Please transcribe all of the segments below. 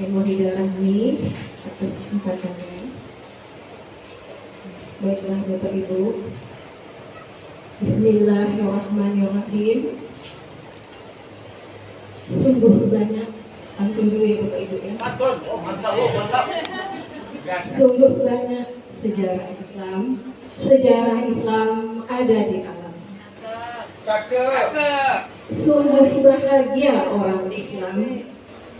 yang Rahmi atas kesempatannya. Baiklah Bapak Ibu, Bismillahirrahmanirrahim. Sungguh banyak, antum dulu ya Bapak Ibu ya. Mantap. Sungguh banyak sejarah Islam ada di alam. Cakep. Sungguh bahagia orang Islam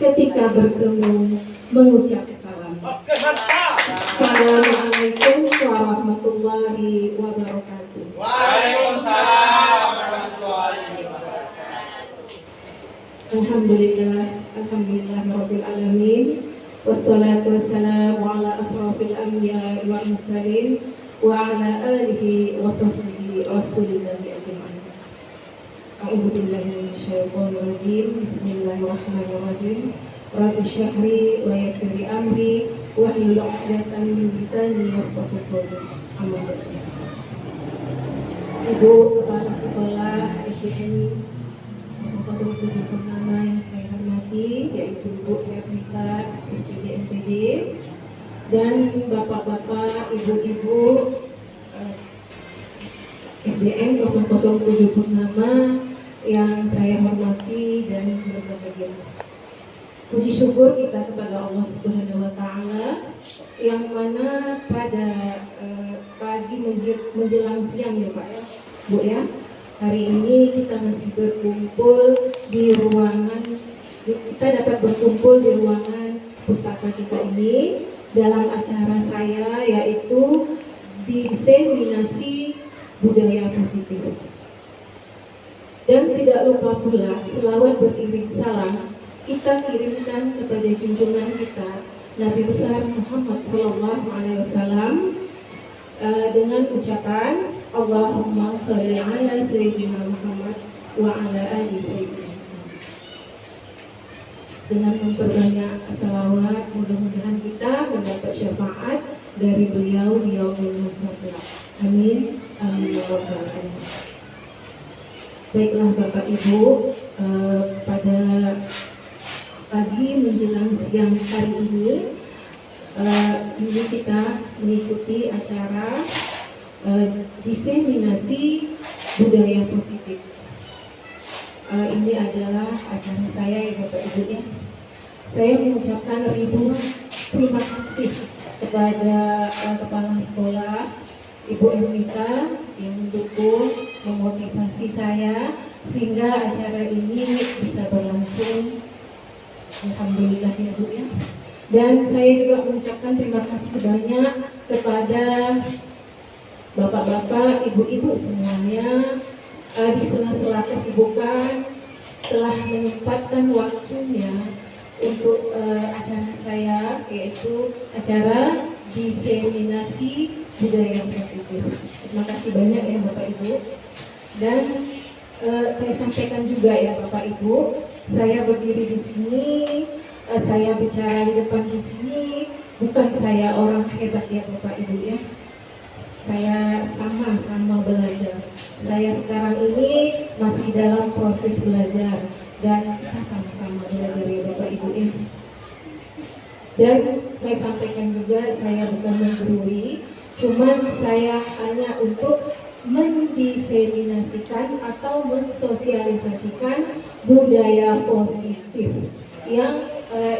ketika bertemu mengucap salam. Oke, mantap. Assalamualaikum warahmatullahi wabarakatuh. Waalaikumsalam warahmatullahi wabarakatuh. Alhamdulillah rabbil alamin. Wassalatu wassalamu ala asrafil anbiya wal mursalin wa ala alihi wa sahbihi rasulillahi ajma'in. A'udzu billahi minasyaitonir rajim. Bismillahirrahmanirrahim. Rabbi shrah wa yassir li amri wahlul 'uqdatam min lisani yafqahu qawli. Amma ba'du. Ibu Kepala Sekolah SDN 07 Purnama yang saya hormati, yaitu Ibu Hermita SPD MPD, dan bapak-bapak, ibu-ibu SDN 007 Purnama yang saya hormati dan berbahagia. Puji syukur kita kepada Allah Subhanahu wa Ta'ala, yang mana pada pagi menjelang siang ya Pak ya, Bu ya, hari ini kita masih berkumpul di ruangan, kita dapat berkumpul di ruangan pustaka kita ini dalam acara saya, yaitu diseminasi budaya positif. Dan tidak lupa pula selawat beriring salam kita kirimkan kepada junjungan kita Nabi besar Muhammad SAW dengan ucapan Allahumma sholli ala sayyidina Muhammad wa ala ali sayyidina Muhammad. Dengan memperbanyak salawat, mudah-mudahan kita mendapat syafaat dari beliau di yaumil musabbah. Amin. Amin ya rabbal alamin. Baiklah Bapak Ibu, pada pagi menjelang siang hari ini kita mengikuti acara diseminasi budaya positif. Ini adalah acara saya ya Bapak Ibu ya. Saya mengucapkan ribuan terima kasih kepada kepala sekolah Ibu Ermita yang mendukung, memotivasi saya sehingga acara ini bisa berlangsung. Alhamdulillah ya Bu ya. Dan saya juga mengucapkan terima kasih banyak kepada bapak-bapak, ibu-ibu semuanya di sela-sela kesibukan telah menyempatkan waktunya untuk acara saya, yaitu acara diseminasi budaya positif. Terima kasih banyak ya Bapak Ibu. Dan saya sampaikan juga ya Bapak Ibu, saya berdiri di sini, saya bicara di depan di sini, bukan saya orang hebat ya Bapak Ibu ya. Saya sama-sama belajar. Saya sekarang ini masih dalam proses belajar dan kita sama-sama belajar ya Bapak Ibu ya. Dan saya sampaikan juga, saya bukan menggurui, cuman saya hanya untuk mendiseminasikan atau mensosialisasikan budaya positif yang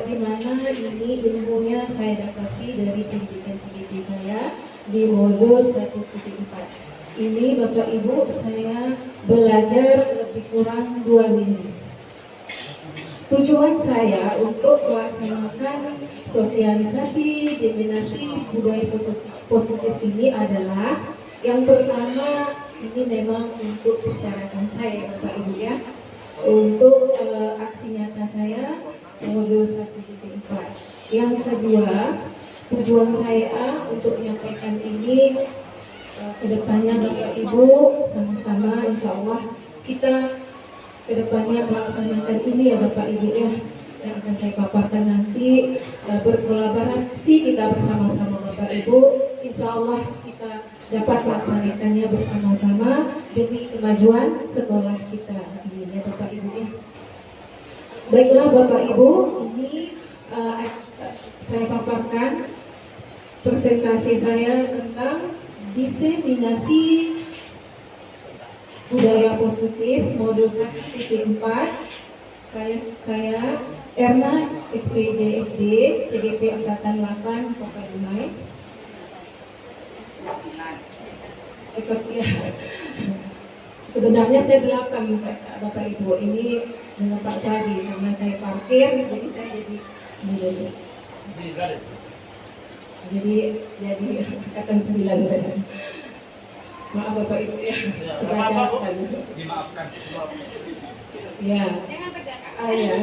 dimana ini ilmunya saya dapati dari pendidikan CGP saya di modul 1.4. Ini Bapak Ibu saya belajar lebih kurang 2 minggu. Tujuan saya untuk melaksanakan sosialisasi diseminasi budaya positif ini adalah yang pertama, ini memang untuk persyaratan saya Bapak Ibu ya, untuk aksi nyata saya modul 1.4. Yang kedua, tujuan saya untuk menyampaikan ini kedepannya Bapak Ibu sama-sama insya Allah kita kedepannya melaksanakan ini ya Bapak Ibu ya, yang akan saya paparkan nanti berkolaborasi kita bersama-sama Bapak Ibu, insya Allah kita dapat melaksanakannya bersama-sama demi kemajuan sekolah kita ini ya Bapak Ibu ya. Baiklah Bapak Ibu, ini eh, saya paparkan presentasi saya tentang diseminasi budaya positif modul 1.4. Saya Erna SPD SD CGP Angkatan 8 Kota Dumai. Ya. Sebenarnya saya 8 Bapak Ibu, ini dengan Pak Sadi karena saya parkir jadi saya jadi mundur. Jadi angkatan 9. Maaf Bapak Ibu ya. Dimaafkan. Ya. Jangan tegak. Ya.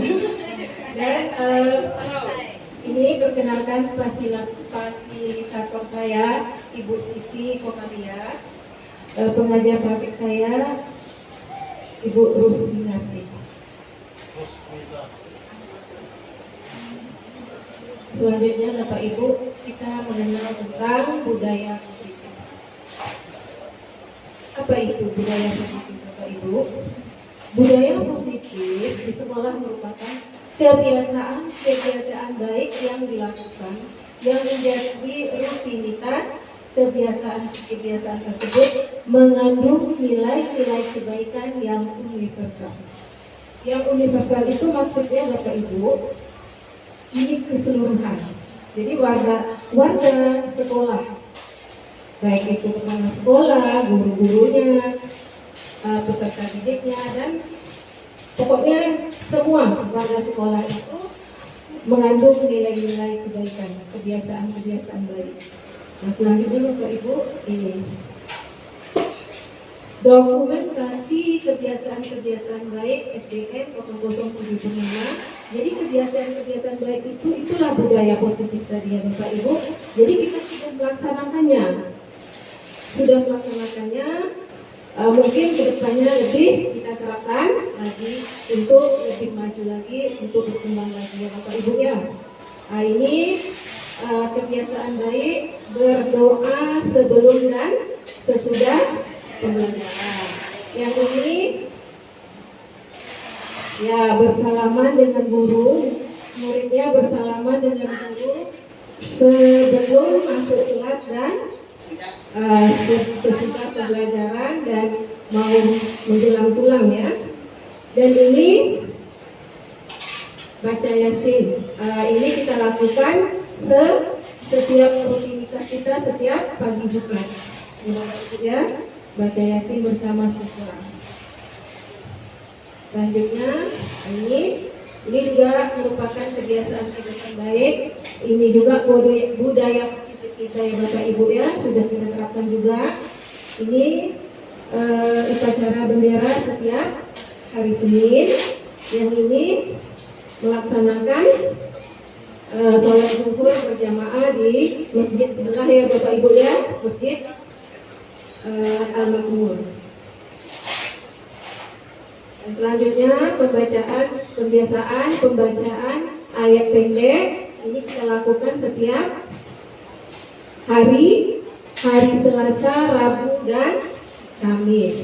Dan ini perkenalkan fasilitator saya Ibu Siti Komaria. Pengajar praktik saya Ibu Rusminasi. Selanjutnya Bapak Ibu, kita mengenal tentang budaya positif. Apa itu budaya positif Bapak Ibu? Budaya positif di sekolah merupakan kebiasaan baik yang dilakukan yang menjadi rutinitas. Kebiasaan tersebut mengandung nilai-nilai kebaikan yang universal. Yang universal itu maksudnya Bapak Ibu, ini keseluruhan. Jadi warga sekolah, baik itu kepala sekolah, guru-gurunya, peserta didiknya, dan pokoknya semua warga sekolah itu mengandung nilai-nilai kebaikan, kebiasaan baik. Nah, selanjutnya Bapak Ibu, ini dokumentasi kebiasaan baik SDN 0075. Jadi kebiasaan baik itulah budaya positif tadi ya Bapak Ibu. Jadi kita sudah melaksanakannya. Mungkin kedepannya lebih kita terapkan lagi untuk lebih maju lagi, untuk berkembang lagi ya Bapak Ibu ya. Nah, ini kebiasaan baik berdoa sebelum dan sesudah pembelajaran. Yang ini ya bersalaman dengan guru, muridnya bersalaman dengan guru sebelum masuk kelas dan sesudah pembelajaran dan mau menjelang pulang ya. Dan ini baca Yasin. Ini kita lakukan setiap rutinitas kita setiap pagi Jumat. Ya, baca Yasin bersama siswa. Selanjutnya ini juga merupakan kebiasaan baik. Ini juga budaya positif kita ya Bapak Ibu ya, sudah kita terapkan juga. Ini upacara bendera setiap hari Senin. Yang ini melaksanakan sholat zuhur berjamaah di masjid sebelah ya Bapak Ibu ya, Masjid Al-Makmur. Dan selanjutnya kebiasaan pembacaan ayat pendek. Ini kita lakukan setiap hari Selasa, Rabu, dan Kamis.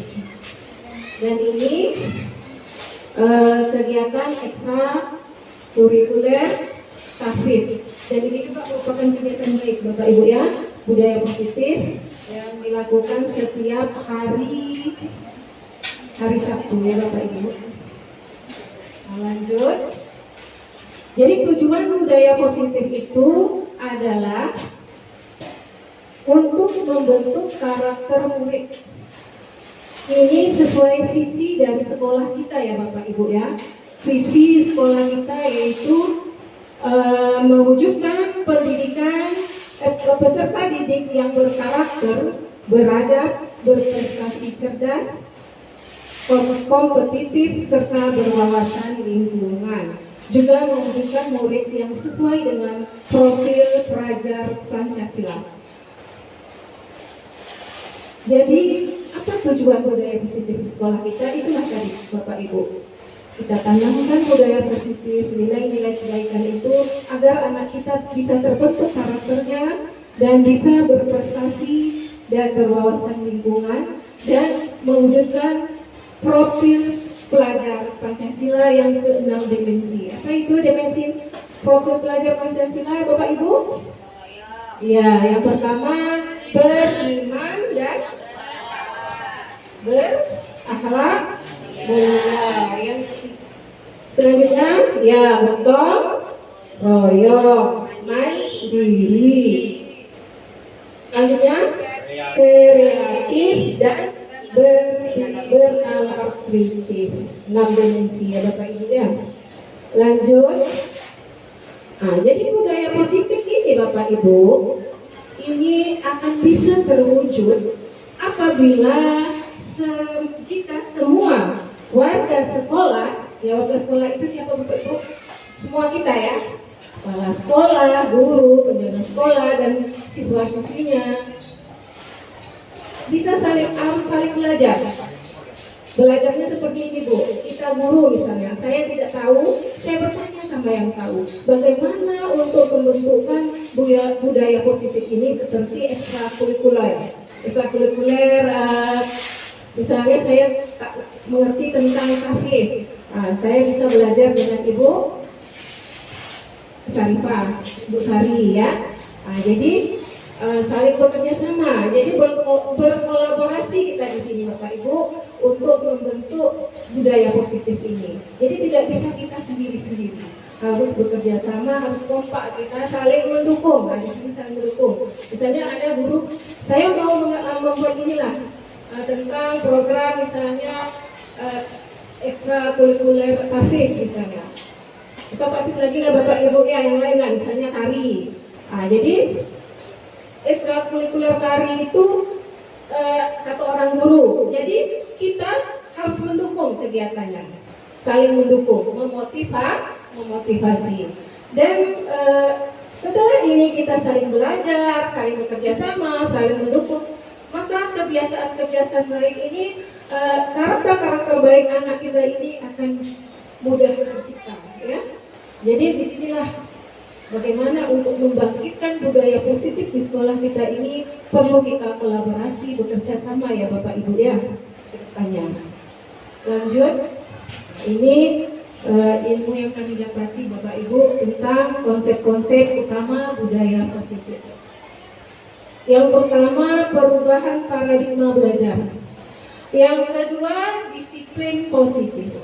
Dan ini kegiatan ekstra kurikuler tahfiz. Dan ini juga merupakan kebiasaan baik Bapak Ibu ya, budaya positif yang dilakukan setiap hari Sabtu ya Bapak Ibu. Nah, lanjut. Jadi tujuan budaya positif itu adalah untuk membentuk karakter murid. Ini sesuai visi dari sekolah kita ya Bapak Ibu ya. Visi sekolah kita yaitu mewujudkan pendidikan peserta didik yang berkarakter, beradab, berprestasi cerdas, kompetitif, serta berwawasan lingkungan. Juga mewujudkan murid yang sesuai dengan profil pelajar Pancasila. Jadi apa tujuan budaya positif di sekolah kita? Itulah tadi Bapak Ibu. Kita tanamkan budaya positif, nilai-nilai kebaikan itu agar anak kita bisa terbentuk karakternya dan bisa berprestasi dan berwawasan lingkungan dan mewujudkan profil pelajar Pancasila yang ke-6 dimensi. Apa itu dimensi? Fokus belajar Pancasila Bapak Ibu? Ya, yang pertama beriman dan berakhlak mulia. Yang selanjutnya ya gotong royong mandiri. Selanjutnya kreatif dan bernalar kritis. 6 dimensi ya Bapak Ibu ya. Lanjut. Jadi budaya positif ini Bapak Ibu, ini akan bisa terwujud apabila jika semua warga sekolah, ya warga sekolah itu siapa Bapak Ibu? Semua kita ya, kepala sekolah, guru, penjaga sekolah, dan siswa-siswinya bisa harus saling belajar. Belajarnya seperti ini Bu, kita guru misalnya, saya tidak tahu, saya bertanya sama yang tahu. Bagaimana untuk membentukkan budaya positif ini seperti ekstrakurikuler. Ekstrakurikuler, misalnya saya tak mengerti tentang tahfiz, saya bisa belajar dengan Ibu Sarifah, Bu Sari ya. Jadi saling bekerja sama, jadi berkolaborasi kita di sini Bapak Ibu untuk membentuk budaya positif ini. Jadi tidak bisa kita sendiri-sendiri, harus bekerja sama, harus kompak, kita saling mendukung. Di sini saling mendukung. Misalnya ada guru, saya mau membuat inilah tentang program misalnya ekstrakurikuler tahfiz misalnya. Bisa tahfiz lagi lah Bapak Ibu ya, yang lain lah, misalnya tari. Jadi ekstrakurikuler tari itu satu orang guru. Jadi kita harus mendukung kegiatannya, saling mendukung, memotivasi. Dan setelah ini kita saling belajar, saling bekerja sama, saling mendukung, maka kebiasaan-kebiasaan baik ini, karakter-karakter baik anak kita ini akan mudah tercipta. Ya. Jadi disinilah bagaimana untuk membangkitkan budaya positif di sekolah kita ini perlu kita kolaborasi, bekerja sama ya Bapak Ibu ya ke depannya. Lanjut, ini ilmu yang kami dapati Bapak Ibu tentang konsep-konsep utama budaya positif. Yang pertama, perubahan paradigma belajar. Yang kedua, disiplin positif.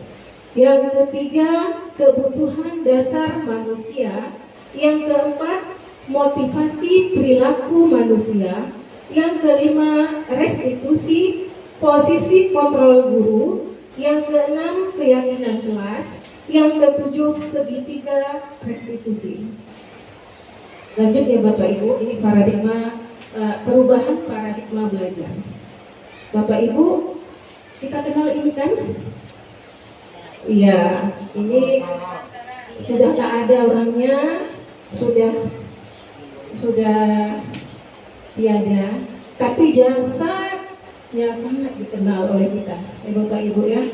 Yang ketiga, kebutuhan dasar manusia. Yang keempat, motivasi perilaku manusia. Yang kelima, restitusi posisi kontrol guru. Yang keenam, keyakinan kelas. Yang ketujuh, segitiga restitusi. Lanjut ya Bapak Ibu, ini paradigma perubahan paradigma belajar. Bapak Ibu, kita kenal ini kan? Iya, ini sudah tak ada orangnya, sudah tiada, tapi jasanya sangat dikenal oleh kita, ya Bapak Ibu ya.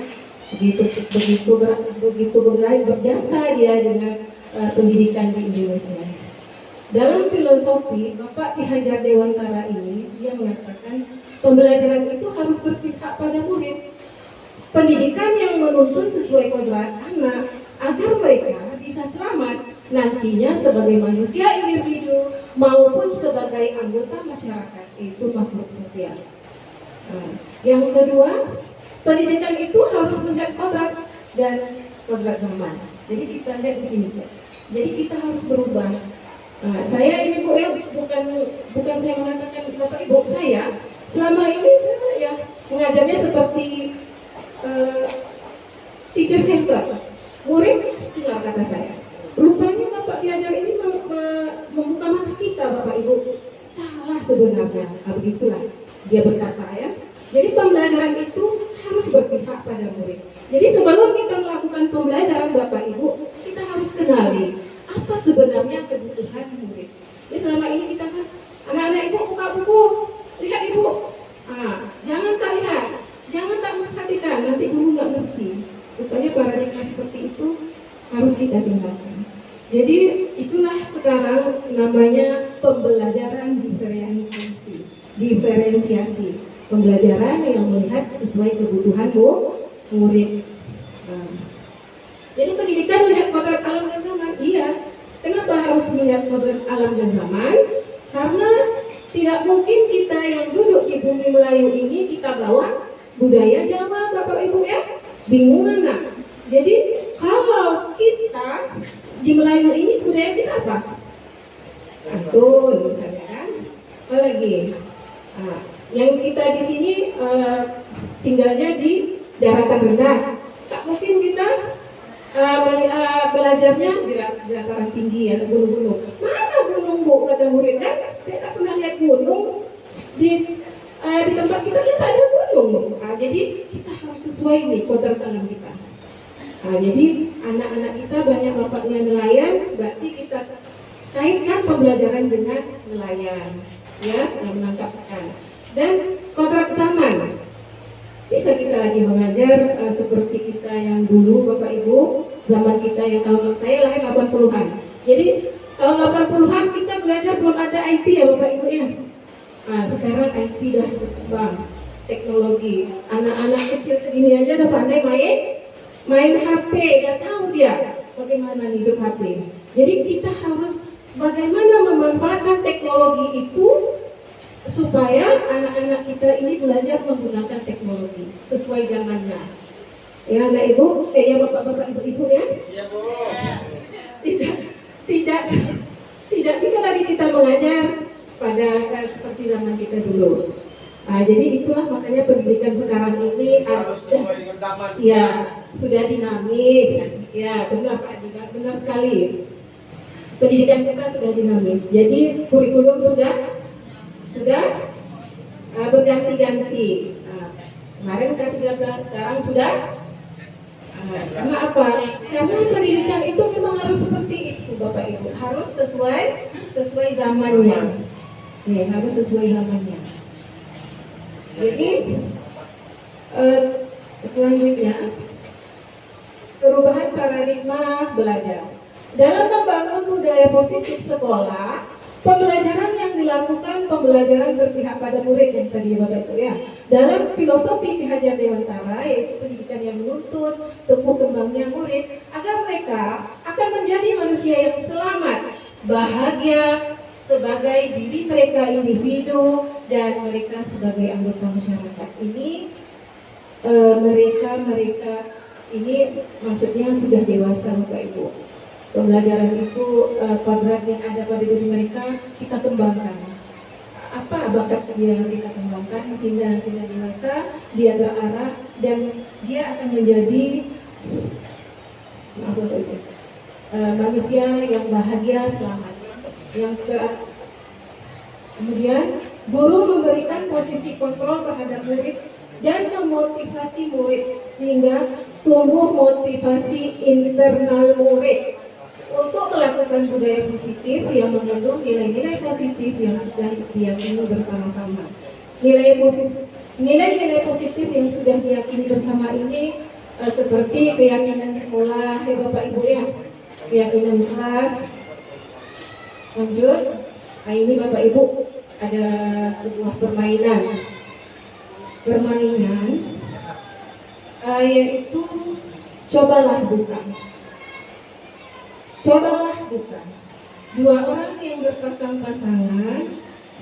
Begitu berjasa dia dengan pendidikan di Indonesia. Dalam filosofi Bapak Ki Hajar Dewantara ini, dia mengatakan pembelajaran itu harus berpihak pada murid. Pendidikan yang menuntun sesuai kodrat anak agar mereka bisa selamat nantinya sebagai manusia individu maupun sebagai anggota masyarakat, itu makhluk sosial. Yang kedua, pendidikan itu harus melihat kodrat dan kodrat zaman. Jadi kita lihat di sini, jadi kita harus berubah. Saya ini Bu ya, bukan saya mengatakan Bapak Ibu, saya selama ini saya ya mengajarnya seperti teacher center, murid setengah kata saya. Rupanya Bapak Ki Hajar ini membuka mata kita Bapak Ibu, salah sebenarnya. Begitulah dia berkata ya. Jadi pembelajaran itu harus berpihak pada murid. Jadi sebelum kita melakukan pembelajaran Bapak Ibu, kita harus kenali apa sebenarnya kebutuhan murid. Jadi selama ini kita kan, anak-anak Ibu buka buku, lihat Ibu, jangan tak lihat, jangan tak memperhatikan, nanti guru nggak ngerti. Rupanya paradigma seperti itu harus kita tinggalkan. Jadi itulah sekarang namanya pembelajaran diferensiasi, pembelajaran yang melihat sesuai kebutuhan murid. Jadi pendidikan melihat kodrat alam dan zaman, iya. Kenapa harus melihat modern alam dan zaman? Karena tidak mungkin kita yang duduk di bumi Melayu ini kita bawa budaya Jawa, Bapak Ibu ya. Bingung nggak? Jadi kalau kita di Melayu ini budaya kita apa? Pantun misalnya kan. Apa lagi? Nah, yang kita di sini tinggalnya di daratan rendah. Tak mungkin kita belajarnya di dataran tinggi ya, gunung-gunung. Mana gunung Bu kata murid kan? Saya tak pernah lihat gunung di tempat kita lihat ada gunung Bu. Jadi kita harus sesuai nih kodrat alam kita. Jadi anak-anak kita banyak bapaknya nelayan, berarti kita kaitkan pembelajaran dengan nelayan, ya, menangkap ikan. Dan kodrat zaman. Bisa kita lagi mengajar seperti kita yang dulu Bapak Ibu, zaman kita yang tahun saya lahir 80-an. Jadi tahun 80-an kita belajar belum ada IT ya Bapak Ibu ya. Sekarang IT dah berkembang, teknologi. Anak-anak kecil segini aja udah pandai main HP, udah tahu dia bagaimana hidup HP. Jadi kita harus bagaimana memanfaatkan teknologi itu supaya anak-anak kita ini belajar menggunakan teknologi sesuai zamannya. Ya anak ibu, ya bapak-bapak ibu-ibu ya. Iya Bu. Tidak bisa lagi kita mengajar pada seperti zaman kita dulu. Jadi itulah makanya pendidikan sekarang ini Harus sesuai dengan zaman. Ya sudah dinamis. Ya benar Pak Adi, benar sekali. Pendidikan kita sudah dinamis. Jadi kurikulum sudah berganti-ganti. Kemarin K13, sekarang sudah. Karena apa? Karena pendidikan itu memang harus seperti itu, Bapak Ibu. Harus sesuai zamannya. Harus sesuai zamannya. Jadi selanjutnya perubahan paradigma belajar. Dalam membangun budaya positif sekolah, pembelajaran yang dilakukan pembelajaran berpihak pada murid yang tadi Bapak Ibu ya. Dalam filosofi Ki Hajar Dewantara yaitu pendidikan yang menuntut tumbuh kembangnya murid agar mereka akan menjadi manusia yang selamat, bahagia sebagai diri mereka individu dan mereka sebagai anggota masyarakat. Ini mereka ini maksudnya sudah dewasa Bapak Ibu. Pembelajaran itu kodrat yang ada pada diri mereka kita kembangkan. Apa bakat dia yang kita kembangkan sehingga nanti dewasa dia terarah dan dia akan menjadi manusia yang bahagia selamat. Kemudian guru memberikan posisi kontrol terhadap murid dan memotivasi murid sehingga tumbuh motivasi internal murid untuk melakukan budaya positif yang mengandung nilai-nilai positif yang sudah diyakini bersama-sama. Nilai-nilai positif yang sudah diyakini bersama ini seperti keyakinan sekolah, ya Bapak Ibu ya, keyakinan kelas. Lanjut, ini Bapak Ibu ada sebuah permainan yaitu cobalah buka. Cobalah buka. Dua orang yang berpasang-pasangan,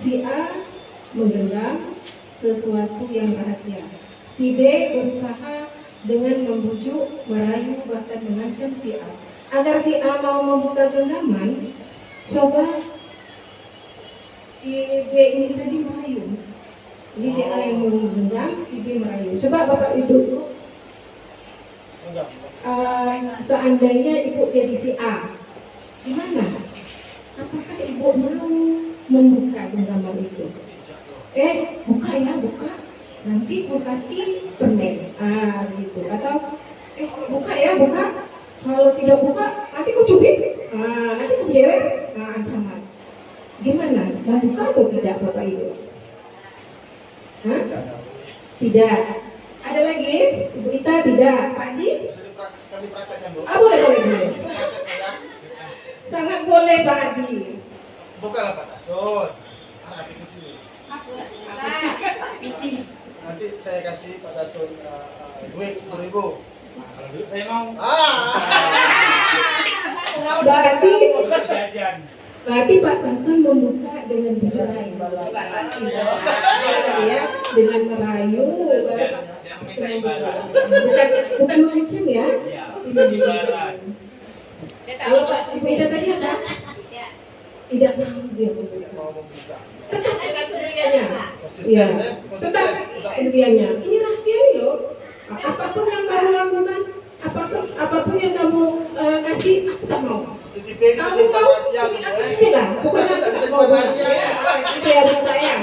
si A menggenggam sesuatu yang rahasia. Si B berusaha dengan membujuk, merayu, bahkan mengancam si A. Agar si A mau membuka genggaman, coba si B ini tadi merayu. Jadi si A yang menggenggam, si B merayu. Coba Bapak Ibu seandainya ibu jadi si A, gimana? Apakah ibu mau membuka genggaman itu? Buka ya, buka. Nanti ibu kasih permen. Gitu. Atau buka ya, buka. Kalau tidak buka, nanti ku cubit. Nanti ku jewer. Ancaman. Gimana? Mau buka atau tidak Bapak Ibu? Tidak. Ada lagi? Ibu Ita tidak. Pak Haji? Boleh. Sangat boleh Pak Haji. Bukalah Pak Tasun. Anak di sini. Nanti saya kasih Pak Tasun duit 10.000. Kalau duit saya mau. Berarti Berarti Pak Tasun membuka dengan bermerayu, ya, dengan merayu, bukan mengancam ya. Kalau Pak Ibu Ida tadi ada? Tidak mau dia membuka. Tetap dengan sendiriannya. Iya, tetap sendiriannya. Ini rahasia ini loh. Apapun yang kamu lakukan, apapun yang kamu kasih, aku tak mau. Kamu mau, aku cemilan. Bukan aku tak mau. Itu ya saya.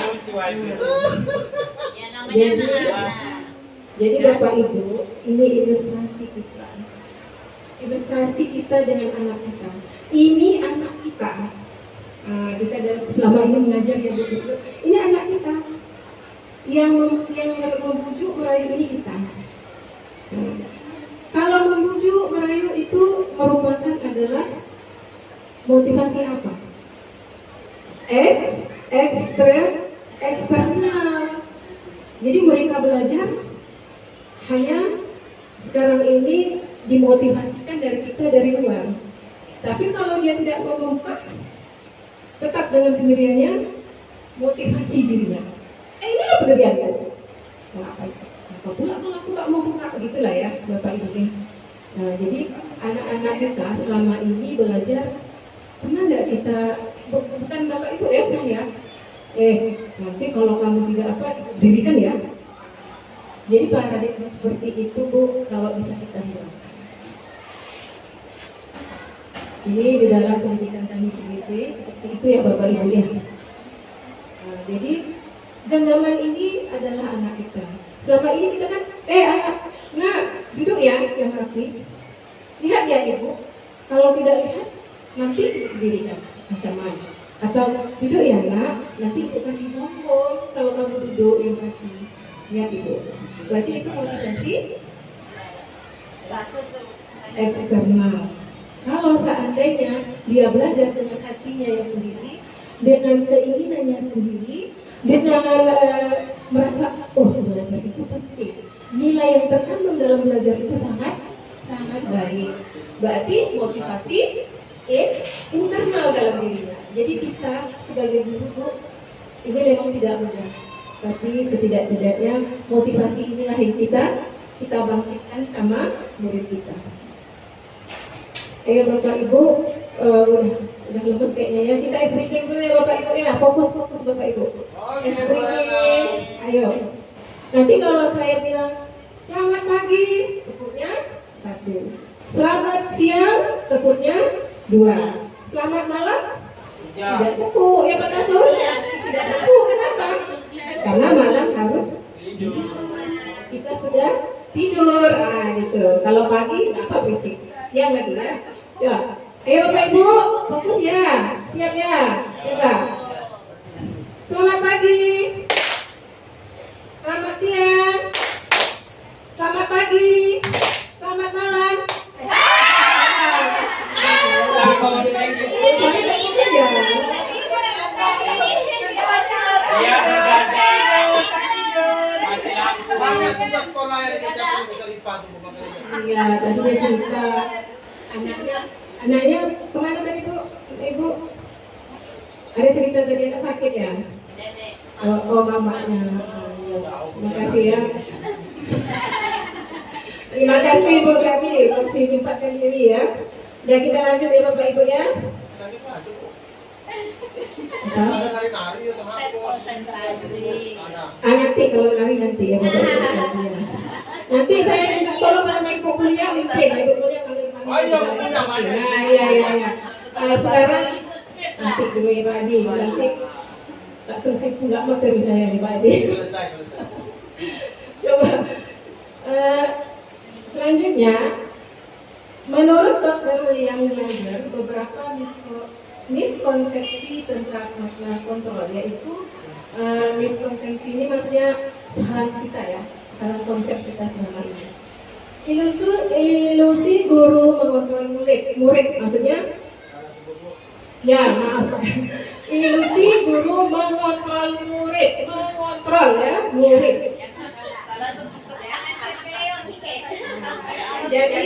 Jadi Bapak Ibu, ini ilustrasi kita. Ilustrasi kita dengan anak kita. Ini anak kita. Kita selama ini mengajar ya betul. Ini anak kita. Yang membujuk merayu ini kita. Kalau membujuk merayu itu merupakan adalah motivasi apa? Eksternal. Jadi mereka belajar hanya sekarang ini dimotivasikan dari kita dari luar. Tapi kalau dia tidak membuka, tetap dengan pendiriannya, motivasi dirinya. Inilah pendirianku. Apa pula kalau aku nggak mau buka, begitulah ya Bapak Ibu. Nah, jadi anak-anak kita selama ini belajar, pernah nggak kita, bukan Bapak Ibu ya saya, nanti kalau kamu tidak apa, dirikan ya. Jadi paradigma seperti itu Bu, kalau bisa kita hilangkan. Ini di dalam pendidikan kami CBT seperti itu ya Bapak Ibu ya. Jadi genggaman ini adalah anak kita. Selama ini kita kan, nah duduk ya yang rapi. Lihat ya Ibu. Kalau tidak lihat, nanti dirikan macam mana. Atau duduk ya nak, nanti Ibu kasih nomor kalau kamu duduk yang rapi. Lihat Ibu. Berarti itu motivasi eksternal. Kalau seandainya dia belajar dengan hatinya yang sendiri, dengan keinginannya sendiri, dengan merasa, belajar itu penting. Nilai yang terkandung dalam belajar itu sangat baik. Berarti motivasi internal dalam dirinya. Jadi kita sebagai guru ini memang tidak mudah. Tapi setidak-tidaknya motivasi inilah yang kita bangkitkan sama murid kita. Ayo Bapak Ibu, udah lemes kayaknya ya. Kita ice breaking dulu ya Bapak Ibu ya. Fokus Bapak Ibu. Ice breaking. Ayo. Nanti kalau saya bilang selamat pagi, tepuknya 1. Selamat siang, tepuknya 2. Selamat malam, tidak tepuk ya Pak Tasun. Tidak tepuk, kenapa? Karena malam harus kita sudah tidur, gitu. Kalau pagi apa berisik, siang lagi ya. Ya, ayo Bapak Ibu, fokus ya, siap ya. Coba. Selamat pagi, selamat siang, selamat pagi, selamat malam. Banyak tugas sekolah yang dikerjakan bisa lipat tuh Bapak. Iya, tadi dia cerita anaknya kemana tadi Bu? Ibu ada cerita tadi anak sakit ya? Oh mamanya. Terima kasih ya. Terima kasih Bu kami masih menyempatkan diri ya. Dan kita lanjut ya Bapak Ibu ya. Nari-nari atau apa? Konsentrasi. Nanti kalau nari nanti ya Bapak Ibu. Nanti saya minta tolong sama Ibu kuliah mungkin Ibu kuliah kali ini. Ayo kuliah banyak. Iya. Sekarang nanti dulu ya Pak Adi. Nanti tak selesai nggak materi saya nih Pak Adi. Selesai. Coba selanjutnya, menurut Dr. yang mengajar beberapa miskonsepsi tentang makna kontrol, yaitu miskonsepsi ini maksudnya salah kita ya, salah konsep kita selama ini. Ilusi guru mengontrol murid maksudnya ya maaf. Ilusi guru mengontrol murid ya murid. Jadi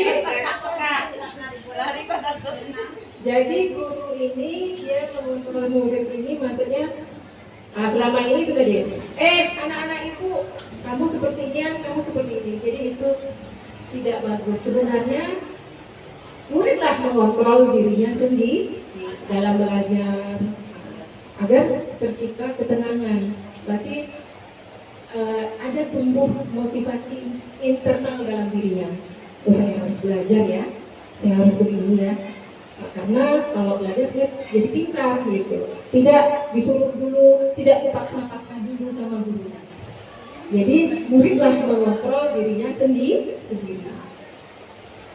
Jadi guru ini dia mengontrol murid ini, maksudnya selama ini itu tadi, anak-anak ibu, kamu seperti ini, kamu seperti ini. Jadi itu tidak bagus. Sebenarnya muridlah mengontrol dirinya sendiri dalam belajar agar tercipta ketenangan. Berarti ada tumbuh motivasi internal dalam dirinya. Oh, saya harus belajar ya, saya harus begini ya. Karena kalau belajar saya jadi pintar gitu. Tidak disuruh dulu, tidak dipaksa-paksa dulu sama gurunya. Jadi muridlah mengontrol dirinya sendiri.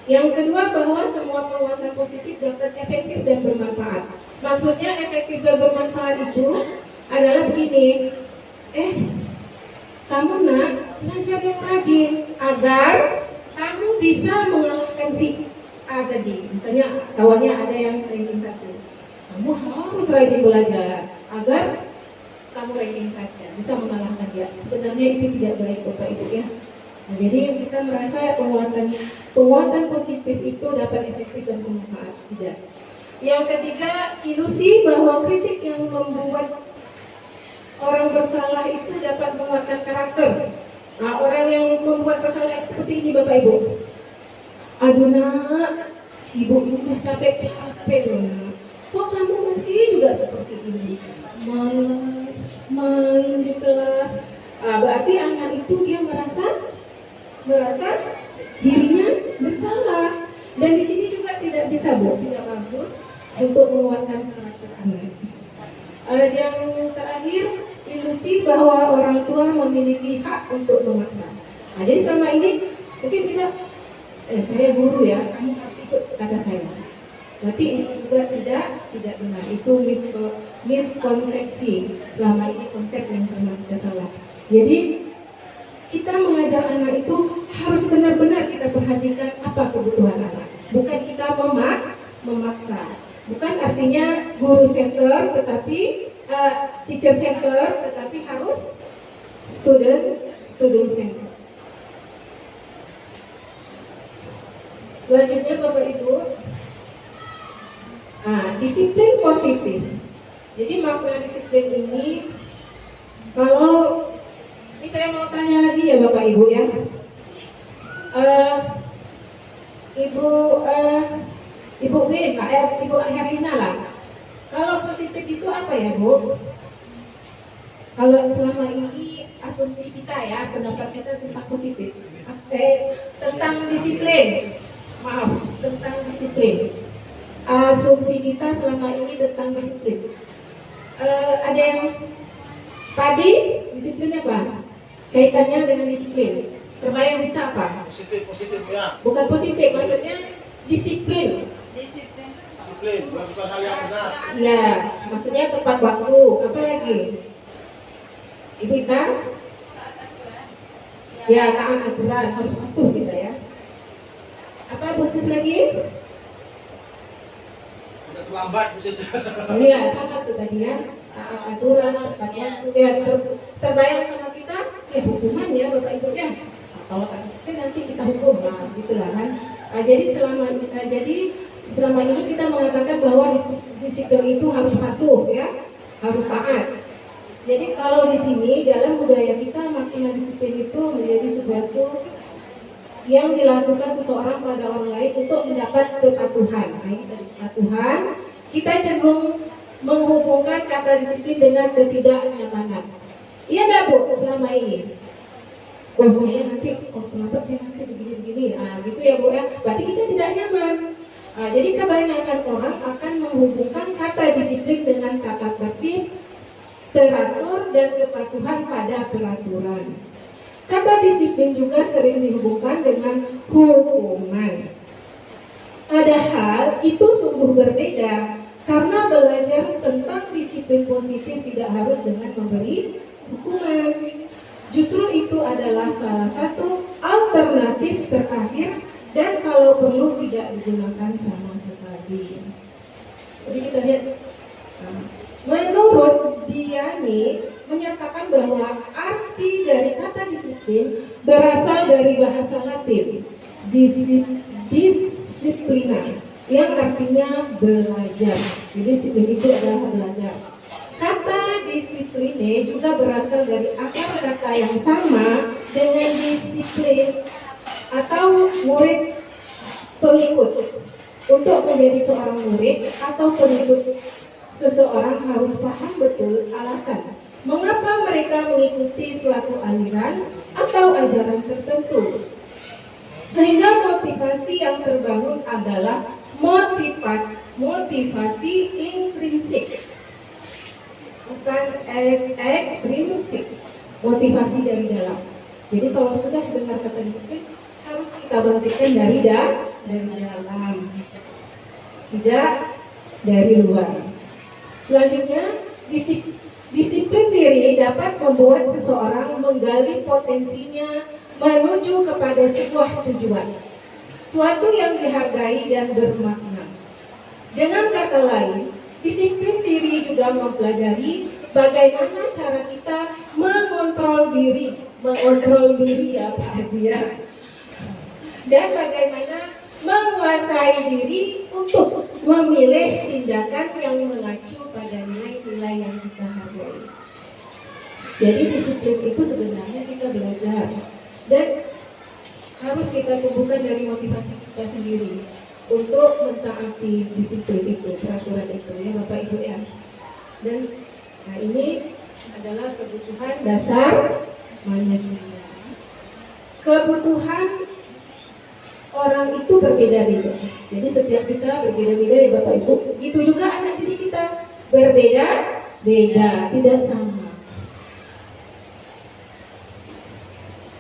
Yang kedua, bahwa semua penguatan positif dapat efektif dan bermanfaat. Maksudnya efektif dan bermanfaat itu adalah begini. Kamu nak belajar yang rajin agar kamu bisa mengalahkan si A tadi. Misalnya kawannya ada yang ranking 1. Kamu harus rajin belajar agar kamu ranking saja, bisa mengalahkan dia. Sebenarnya itu tidak baik Bapak Ibu ya. Nah, jadi kita merasa penguatan positif itu dapat efektif dan bermanfaat. Tidak. Yang ketiga, ilusi bahwa kritik yang membuat orang bersalah itu dapat menguatkan karakter. Nah, orang yang membuat bersalah seperti ini Bapak Ibu. Aduh nak, ibu udah capek loh nak. Kok kamu masih juga seperti ini? Malas, main di kelas. Berarti anak itu dia merasa dirinya bersalah. Dan di sini juga tidak bisa tidak bagus untuk menguatkan karakter anak. Yang terakhir, ilusi bahwa orang tua memiliki hak untuk memaksa. Nah, jadi selama ini mungkin kita saya guru ya, kamu harus ikut kata saya. Berarti itu juga tidak benar. Itu miskonsepsi. Selama ini konsep yang pernah kita salah. Jadi kita mengajar anak itu harus benar-benar kita perhatikan apa kebutuhan anak. Bukan kita memaksa. Bukan artinya guru center, tetapi teacher center, tetapi harus student center. Selanjutnya Bapak Ibu, disiplin positif. Jadi makna disiplin ini, kalau ini saya mau tanya lagi ya Bapak Ibu ya, Ibu Win, Ibu Herina lah. Kalau positif itu apa ya Bu? Kalau selama ini asumsi kita ya, pendapat kita tentang positif, tentang disiplin. Maaf, tentang disiplin. Asumsi kita selama ini tentang disiplin. Ada yang tadi disiplinnya apa? Kaitannya dengan disiplin. Terbayang kita apa? Positif ya. Bukan positif, maksudnya disiplin. Disiplin, melakukan hal yang benar. Ya, maksudnya tepat waktu. Apa lagi? Ibu Ita? Ya, taat aturan, harus patuh kita ya. Apa khusus lagi? Tidak terlambat khusus. Iya, sama tuh tadi ya. Aturan, tepat waktu. Ya, terbayang sama kita, ya hukuman ya Bapak Ibu ya. Kalau tak disiplin nanti kita hukum, gitulah kan. Jadi selama ini kita mengatakan bahwa disiplin itu harus patuh ya, harus taat. Jadi kalau di sini dalam budaya kita makna disiplin itu menjadi sesuatu yang dilakukan seseorang pada orang lain untuk mendapat kepatuhan. Kepatuhan, kita cenderung menghubungkan kata disiplin dengan ketidaknyamanan. Iya nggak Bu selama ini? Saya nanti, kenapa saya nanti begini-begini? Gitu ya Bu ya. Berarti kita tidak nyaman. Jadi kebanyakan orang akan menghubungkan kata disiplin dengan kata tertib, teratur, dan kepatuhan pada peraturan. Kata disiplin juga sering dihubungkan dengan hukuman. Padahal itu sungguh berbeda, karena belajar tentang disiplin positif tidak harus dengan memberi hukuman. Justru itu adalah salah satu alternatif terakhir dan kalau perlu tidak digunakan sama sekali. Jadi kita lihat, menurut Diani menyatakan bahwa arti dari kata disiplin berasal dari bahasa Latin disiplina, yang artinya artinya belajar. Jadi disiplin itu adalah belajar. Kata disipline juga berasal dari akar kata yang sama dengan disiplin atau murid pengikut. Untuk menjadi seorang murid atau pengikut seseorang harus paham betul alasan mengapa mereka mengikuti suatu aliran atau ajaran tertentu. Sehingga motivasi yang terbangun adalah motivasi intrinsik, bukan ekstrinsik, motivasi dari dalam. Jadi kalau sudah dengar kata disiplin, harus kita bangkitkan dari dalam, tidak dari luar. Selanjutnya, disiplin diri dapat membuat seseorang menggali potensinya menuju kepada sebuah tujuan, suatu yang dihargai dan bermakna. Dengan kata lain, disiplin diri juga mempelajari bagaimana cara kita mengontrol diri apa dia, dan bagaimana menguasai diri untuk memilih tindakan yang mengacu pada nilai-nilai yang kita hargai. Jadi disiplin itu sebenarnya kita belajar dan harus kita tumbuhkan dari motivasi kita sendiri untuk mentaati disiplin itu, peraturan itu, ya Bapak Ibu ya. Dan ini adalah kebutuhan dasar manusia. Kebutuhan orang itu berbeda-beda. Jadi setiap kita berbeda-beda ya Bapak Ibu. Itu juga anak didik kita berbeda-beda, tidak sama.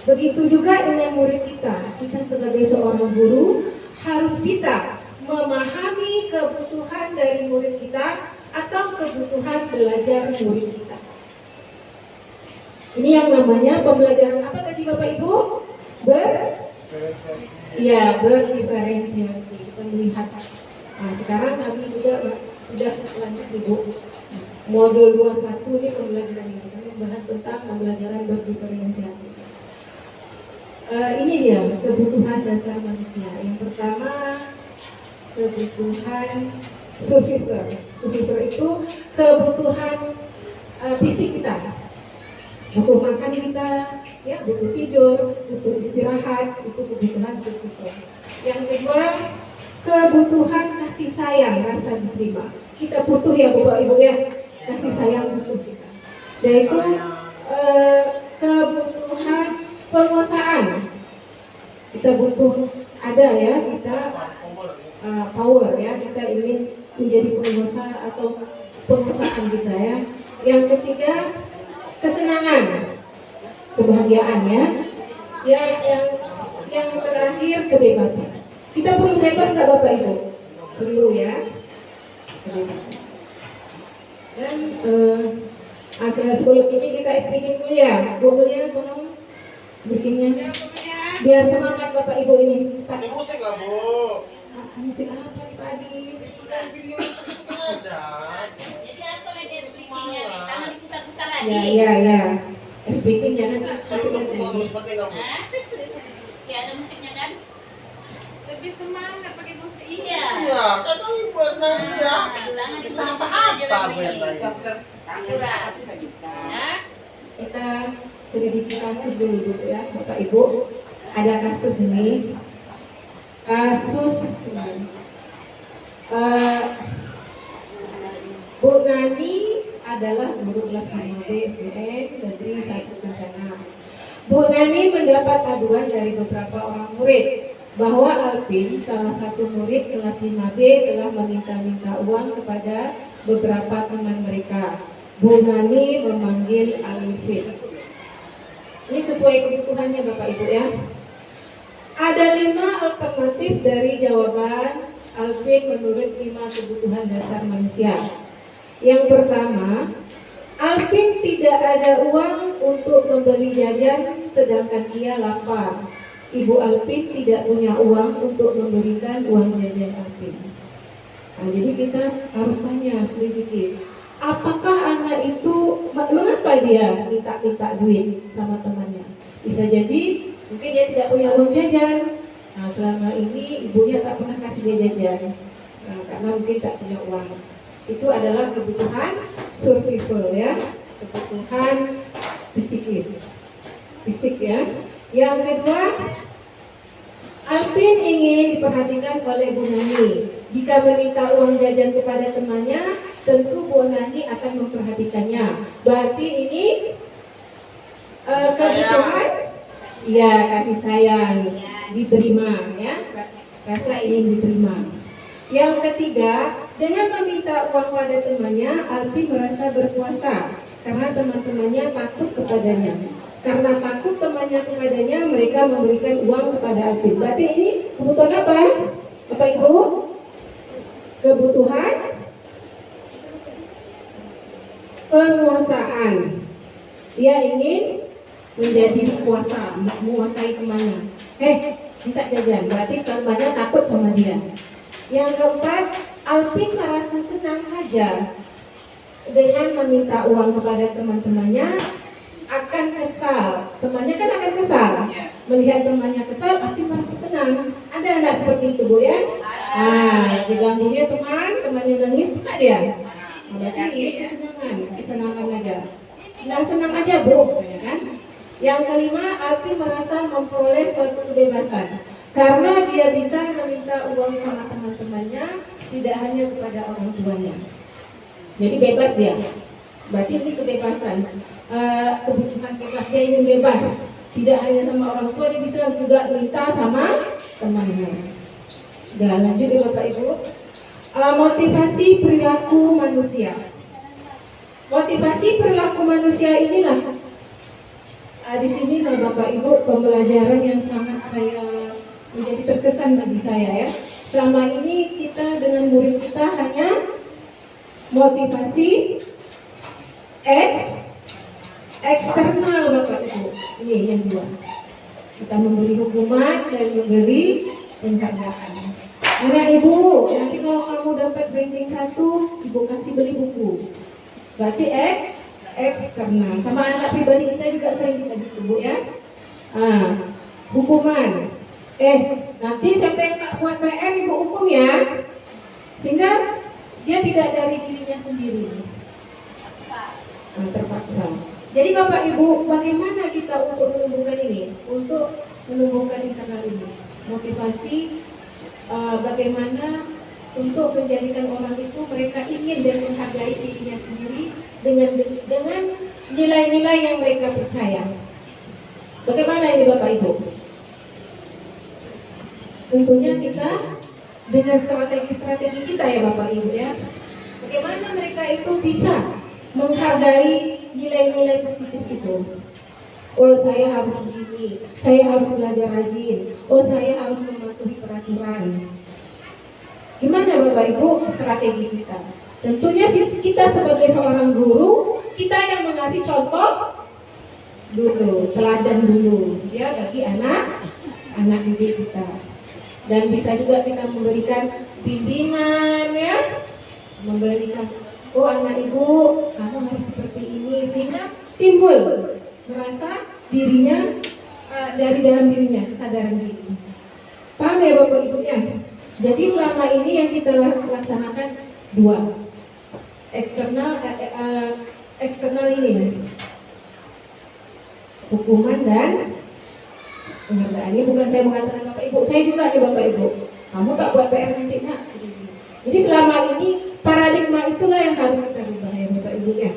Begitu juga dengan murid kita. Kita sebagai seorang guru harus bisa memahami kebutuhan dari murid kita atau kebutuhan belajar murid kita. Ini yang namanya pembelajaran apa tadi Bapak Ibu? Berdiferensiasi. Kita melihat. Nah, sekarang kami juga sudah lanjut Ibu. Modul 21 ini pembelajaran ini. Kami membahas tentang pembelajaran berdiferensiasi. Ini dia kebutuhan dasar manusia. Yang pertama, kebutuhan survivor. Survivor itu kebutuhan fisik kita. Butuh makan kita, ya, butuh tidur, butuh istirahat, itu kebutuhan survivor. Yang kedua, kebutuhan kasih sayang, rasa diterima. Kita butuh ya Bapak Ibu ya, kasih sayang butuh kita. Yaitu kebutuhan penguasaan. Kita butuh ada ya, kita power ya, kita ingin menjadi penguasa atau penguasaan kita ya. Yang ketiga, kesenangan, kebahagiaan ya. Yang terakhir, kebebasan. Kita perlu bebas nggak Bapak Ibu? Perlu ya, kebebasan. Dan sebelum ini kita speaking dulu ya, Bu Mulia, tolong speakingnya. Biar semangat Bapak Ibu ini. Cepat. Musik lah Bu. Musik apa nih Pak Adi? Video ada. Jadi apa lagi speakingnya nih? Tangan diputar-putar lagi. Ya. Speaking jangan Saya tuh seperti kamu. Ya ada musiknya kan? Lebih semangat pakai musik. Iya. Iya, kan kamu pernah ya. Tangan Kita diputar-putar apa aja lagi. Ya. kita selidiki kasus dulu ya Bapak Ibu. Ada kasus ini, Bu Nani adalah guru kelas 5B SDN Negeri 1 Kencana. Bu Nani mendapat aduan dari beberapa orang murid bahwa Alvin, salah satu murid kelas 5B, telah meminta-minta uang kepada beberapa teman mereka. Bu Nani memanggil Alvin. Ini sesuai kebutuhannya Bapak Ibu ya. Ada 5 alternatif dari jawaban Alvin menurut 5 kebutuhan dasar manusia. Yang pertama, Alvin tidak ada uang untuk membeli jajan sedangkan ia lapar. Ibu Alvin tidak punya uang untuk memberikan uang jajan Alvin. Nah, jadi kita harus tanya selidiki. Apakah anak itu, mengapa dia minta duit sama temannya? Bisa jadi mungkin dia tidak punya uang jajan. Nah, selama ini ibunya tak pernah kasih dia jajan. karena mungkin tak punya uang. Itu adalah kebutuhan survival ya, kebutuhan fisik ya. Yang kedua, Alvin ingin diperhatikan oleh Bu Nani. Jika meminta uang jajan kepada temannya, tentu Bu Nani akan memperhatikannya. Berarti ini kebutuhan, ya kasih sayang, diterima ya, rasa ingin diterima. Yang ketiga, dengan meminta uang pada temannya, Alvin merasa berkuasa karena teman-temannya takut kepadanya. Karena takut temannya kepadanya, mereka memberikan uang kepada Alvin. Berarti ini kebutuhan apa? Bapak Ibu? Kebutuhan penguasaan. Dia ingin menjadi kuasa, menguasai temannya. Minta jajan, berarti temannya takut sama dia. Yang keempat, Alvin merasa senang saja dengan meminta uang kepada teman-temannya. Akan kesal, temannya kan akan kesal. Melihat temannya kesal, Alvin merasa senang. Ada anak seperti itu, Bu ya? Diganggunya temannya nangis, suka dia. Berarti ini kesenangan aja. Senang-senang aja, Bu, ya kan? Yang kelima, Alvin merasa memperoleh suatu kebebasan karena dia bisa meminta uang sama teman-temannya, tidak hanya kepada orang tuanya. Jadi bebas dia. Berarti ini kebebasan. Kebutuhan bebas, dia ingin bebas, tidak hanya sama orang tua, dia bisa juga minta sama temannya. Dan lanjut ya Bapak Ibu, motivasi perilaku manusia. Motivasi perilaku manusia inilah di sini Bapak Ibu pembelajaran yang sangat menjadi terkesan bagi saya ya. Selama ini kita dengan murid kita hanya motivasi eksternal Bapak Ibu. Ini yang dua. Kita memberi hukuman dan memberi penghargaan. Anak Ibu, nanti kalau kamu dapat ranking 1, Ibu kasih beli buku. Berarti eksternal. Sama anak pribadi kita juga sering kita gitu Bu ya. Hukuman. Nanti siapa yang tak buat PR Ibu hukum ya. Sehingga dia tidak dari dirinya sendiri. Terpaksa. Jadi Bapak Ibu, bagaimana kita untuk menumbuhkan ini? Untuk menumbuhkan internal ini, motivasi bagaimana untuk menjadikan orang itu mereka ingin dan menghargai dirinya sendiri dengan nilai-nilai yang mereka percaya. Bagaimana ini Bapak Ibu? Tentunya kita dengan strategi-strategi kita ya Bapak Ibu ya. Bagaimana mereka itu bisa menghargai nilai-nilai positif itu. Oh saya harus begini, saya harus belajar rajin, oh saya harus mematuhi peraturan. Gimana Bapak Ibu strategi kita? Tentunya kita sebagai seorang guru, kita yang mengasih contoh dulu, teladan dulu ya bagi anak didik kita. Dan bisa juga kita memberikan bimbingan ya, memberikan anak Ibu, kamu harus seperti ini, sehingga timbul merasa dirinya dari dalam dirinya, kesadaran diri. Paham ya Bapak Ibu ya? Jadi selama ini yang kita laksanakan dua, eksternal ini, hukuman dan penghargaan. Ini bukan saya mengatakan Bapak Ibu, saya juga ya Bapak Ibu. Kamu tak buat PR nanti nak. Jadi selama ini paradigma itulah yang harus kita rubah ya Bapak Ibu ya.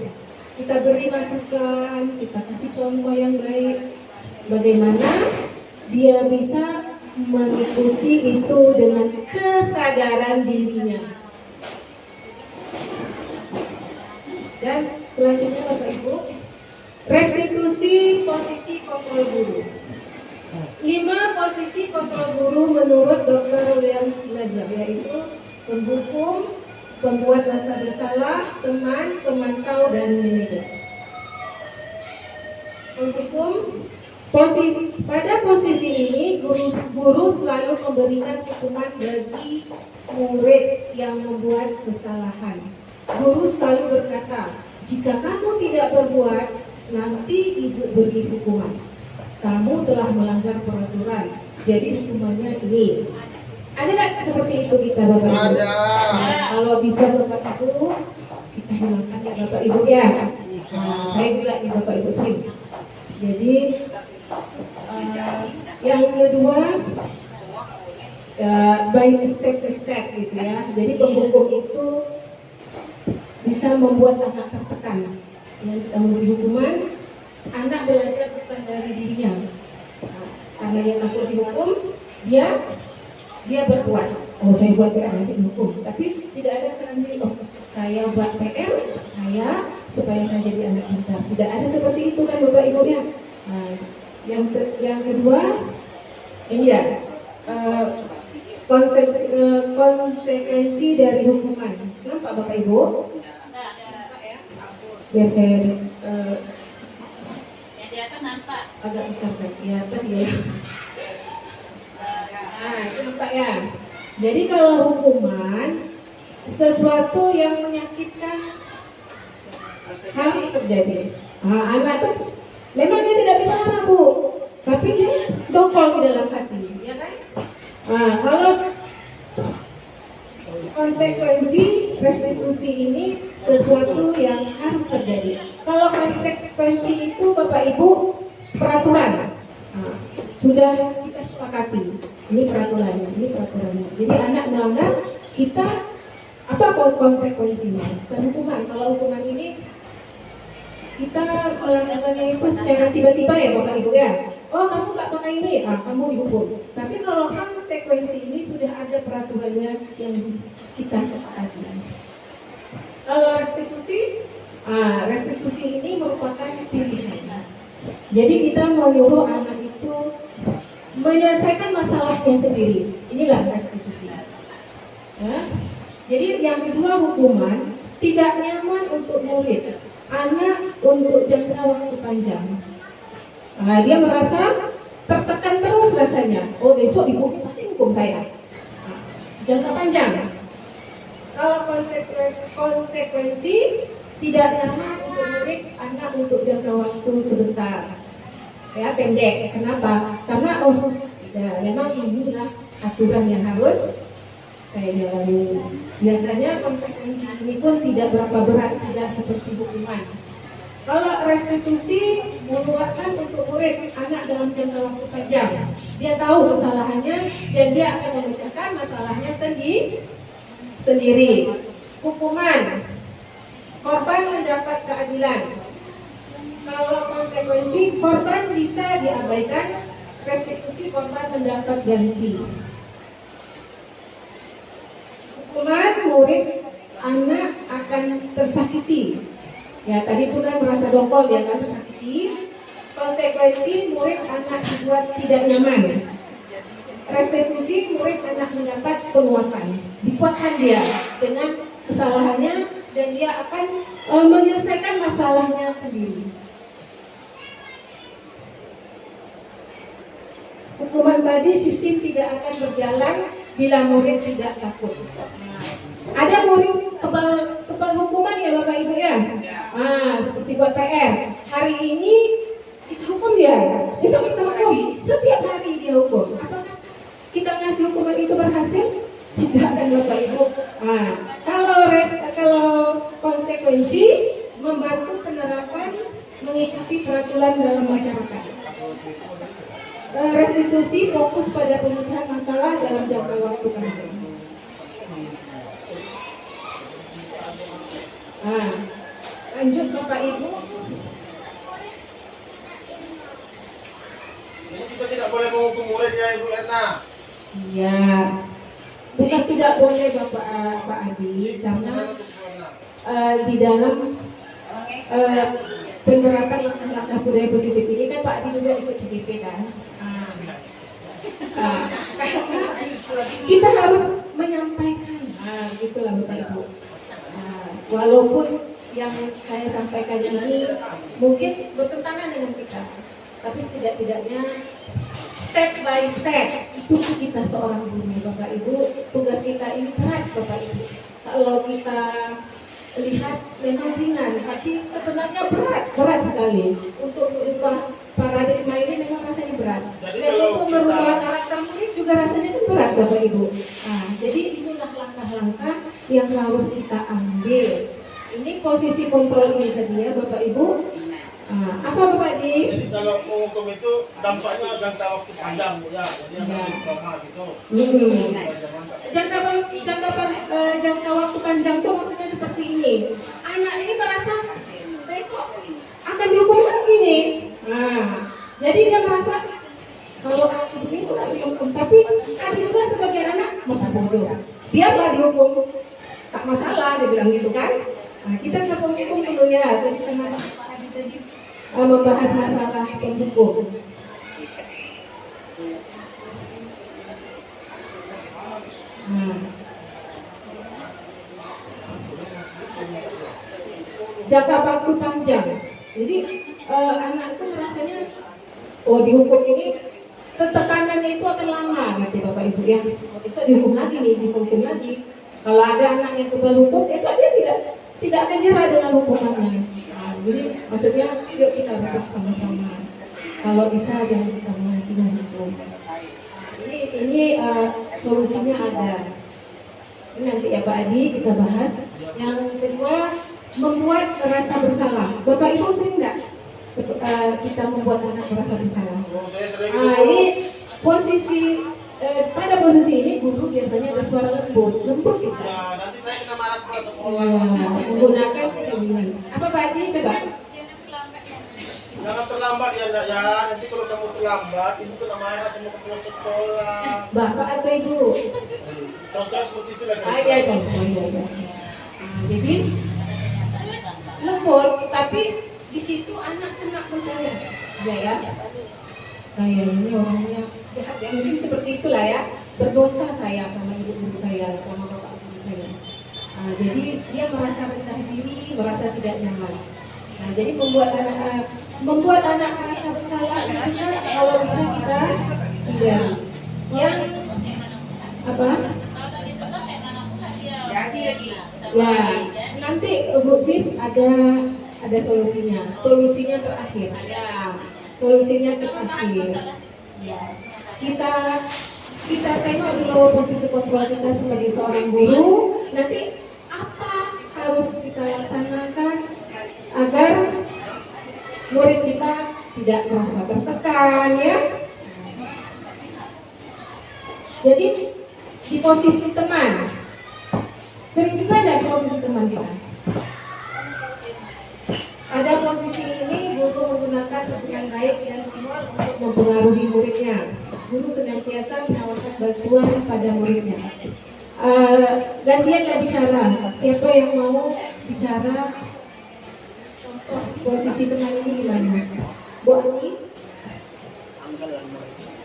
Kita beri masukan, kita kasih contoh yang baik, bagaimana dia bisa mengikuti itu dengan kesadaran dirinya. Dan selanjutnya Bapak Ibu, restitusi posisi kontrol guru. 5 posisi kontrol guru menurut Dr. William Slazer, yaitu penghukum, pembuat rasa bersalah, teman, pemantau, dan manajer. Penghukum, pada posisi ini guru selalu memberikan hukuman bagi murid yang membuat kesalahan. Guru selalu berkata, jika kamu tidak berbuat, nanti ibu beri hukuman. Kamu telah melanggar peraturan, jadi hukumannya ini. Ada nggak seperti itu kita Bapak Ibu? Ada. Nah, kalau bisa Bapak Ibu kita hilangkan ya Bapak Ibu ya. Nah, saya juga nih Bapak Ibu sering. Jadi yang kedua by step by step gitu ya. Jadi penghukum itu bisa membuat anak tertekan. Yang kita memberi hukuman, anak belajar bukan dari dirinya. Nah, karena dia takut dihukum, dia berbuat. Oh saya buat PR nanti dihukum. Tapi tidak ada kesalahan diri. Oh saya buat PR saya supaya saya jadi anak pintar. Tidak ada seperti itu kan Bapak Ibu ya. Nah, yang kedua ini ya konsekuensi dari hukuman. Nampak Bapak Ibu? Biar kayak yang di atas nampak. agak besar kan? Ya atas ya. Nah itu nampak ya. Jadi kalau hukuman sesuatu yang menyakitkan harus terjadi. Nah, anak itu memang dia tidak bisa marah Bu, tapi dia dongkol di dalam hati, ya kan? Nah, kalau konsekuensi restitusi ini sesuatu yang harus terjadi. Kalau konsekuensi itu Bapak Ibu peraturan, nah, sudah kita sepakati. Ini peraturannya, ini peraturannya. Jadi anak melanggar, kita apa konsekuensinya? Bukan hukuman. Kalau hukuman ini kita melanggarnya itu secara tiba-tiba ya Bapak Ibu ya. Oh kamu nggak pakai ini, kamu dihukum. Tapi kalau konsekuensi ini sudah ada peraturannya yang kita sepakati. Kalau restitusi ini merupakan pilihan. Jadi kita mau nyuruh anak itu menyelesaikan masalahnya sendiri. Inilah restitusi. Ya. Jadi yang kedua hukuman tidak nyaman untuk murid, anak untuk jangka waktu panjang. Nah, dia merasa tertekan terus rasanya. Oh besok ibu pasti hukum saya. Nah, jangka panjang. Kalau konsekuensi tidak nyaman untuk murid, anak untuk jangka waktu sebentar. Ya pendek. Kenapa? Karena memang inilah aturan yang harus saya jalani. Biasanya konsekuensi ini pun tidak berapa berat, tidak seperti hukuman. Kalau restitusi mengeluarkan untuk murid anak dalam jangka waktu panjang, dia tahu kesalahannya dan dia akan memecahkan masalahnya sendiri. Hukuman, korban mendapat keadilan. Kalau konsekuensi, korban bisa diabaikan, restitusi korban mendapat ganti. Hukuman, murid anak akan tersakiti. Ya tadi itu kan merasa dongkol ya kan tersakiti. Konsekuensi murid anak dibuat tidak nyaman. Restitusi murid anak mendapat penguatan. Dikuatkan dia dengan kesalahannya dan dia akan menyelesaikan masalahnya sendiri. Hukuman tadi sistem tidak akan berjalan bila murid tidak takut. Ada murid kebal hukuman ya Bapak Ibu ya. Seperti buat PR. Hari ini kita hukum dia, besok kita hukum. Setiap hari dia hukum. Apakah kita ngasih hukuman itu berhasil? Tidak kan Bapak Ibu. Kalau konsekuensi membantu penerapan mengikuti peraturan dalam masyarakat. Restitusi fokus pada pemecahan masalah dalam jangka waktu panjang. Lanjut Bapak Ibu. Ini kita tidak boleh menghukum muridnya Ibu Erna. Iya. Bukan tidak boleh Pak Adi, karena di dalam penerapan langkah budaya positif ini kan Pak Adi juga ikut CDP kan. Kita harus menyampaikan, gitulah Bapak Ibu. Walaupun yang saya sampaikan ini mungkin bertentangan dengan kita, tapi setidak-tidaknya step by step itu kita seorang guru Bapak Ibu, tugas kita ini berat Bapak Ibu. Kalau kita lihat memang ringan, tapi sebenarnya berat sekali untuk merubah paradigma ini memang rasanya berat. Jadi Dan kalau untuk kita- merubah karakter murid juga rasanya kan berat Bapak Ibu. Nah, jadi inilah langkah-langkah yang harus kita ambil. Ini posisi kontrol ini tadi ya Bapak Ibu. Apa Bapak Di? Jadi kalau menghukum itu dampaknya jangka waktu panjang ya, jadi Ya. akan trauma gitu. Jangka waktu panjang itu maksudnya seperti ini. Anak ini merasa besok akan dihukum lagi nih. Nah, jadi dia merasa kalau aku begini aku dihukum, tapi ada juga sebagian anak masa bodoh. Biarlah dihukum, tak masalah dia bilang gitu kan. Nah, kita ke penghukum dulu ya. Tadi kita membahas masalah penghukum. Jangka waktu panjang. Jadi anak itu merasanya dihukum ini tekanannya itu akan lama gitu Bapak Ibu ya. Besok dihukum lagi nih, dihukum lagi. Kalau ada anak yang kebal hukum, besok dia tidak akan jerah dengan hukumannya. Nah, jadi maksudnya yuk kita berbuat sama-sama. Kalau bisa jangan kita mengasihi hukum. Ini solusinya ada. Ini nanti ya Pak Adi kita bahas. Yang kedua, membuat rasa bersalah. Bapak Ibu sering nggak kita membuat anak merasa bersalah? Oh, saya sering Ini posisi pada posisi ini guru biasanya bersuara lembut gitu. Ya, nanti saya kena marah ke sekolah. Menggunakan keinginan. Apa Pak Adi coba? Jangan terlambat ya, Nak, ya. Nanti kalau kamu terlambat, ibu kena marah sama kepala sekolah. Bapak atau Ibu? Contoh seperti itu lagi. Ya contoh ya. Jadi lembut, tapi di situ anak kena bertanya, ya. Saya ini orangnya jahat ya, mungkin seperti itulah ya. Berdosa saya sama ibu saya, sama bapak ibu saya. Jadi dia merasa rendah diri, merasa tidak nyaman. Nah, jadi membuat anak merasa bersalah itu kalau bisa kita hindari. Yang apa? Ya, nanti Bu Sis ada solusinya. Solusinya terakhir. Ya, solusinya terakhir. Ya. Kita tengok dulu posisi kontrol kita sebagai seorang guru. Nanti apa harus kita laksanakan agar murid kita tidak merasa tertekan ya. Jadi di posisi teman. Sering juga ada di posisi teman kita. Pada posisi ini guru menggunakan yang baik dan semua untuk mempengaruhi muridnya. Guru senantiasa menawarkan bantuan pada muridnya. Gantian bicara. Siapa yang mau bicara? Contoh posisi teman ini gimana? Bu Ani?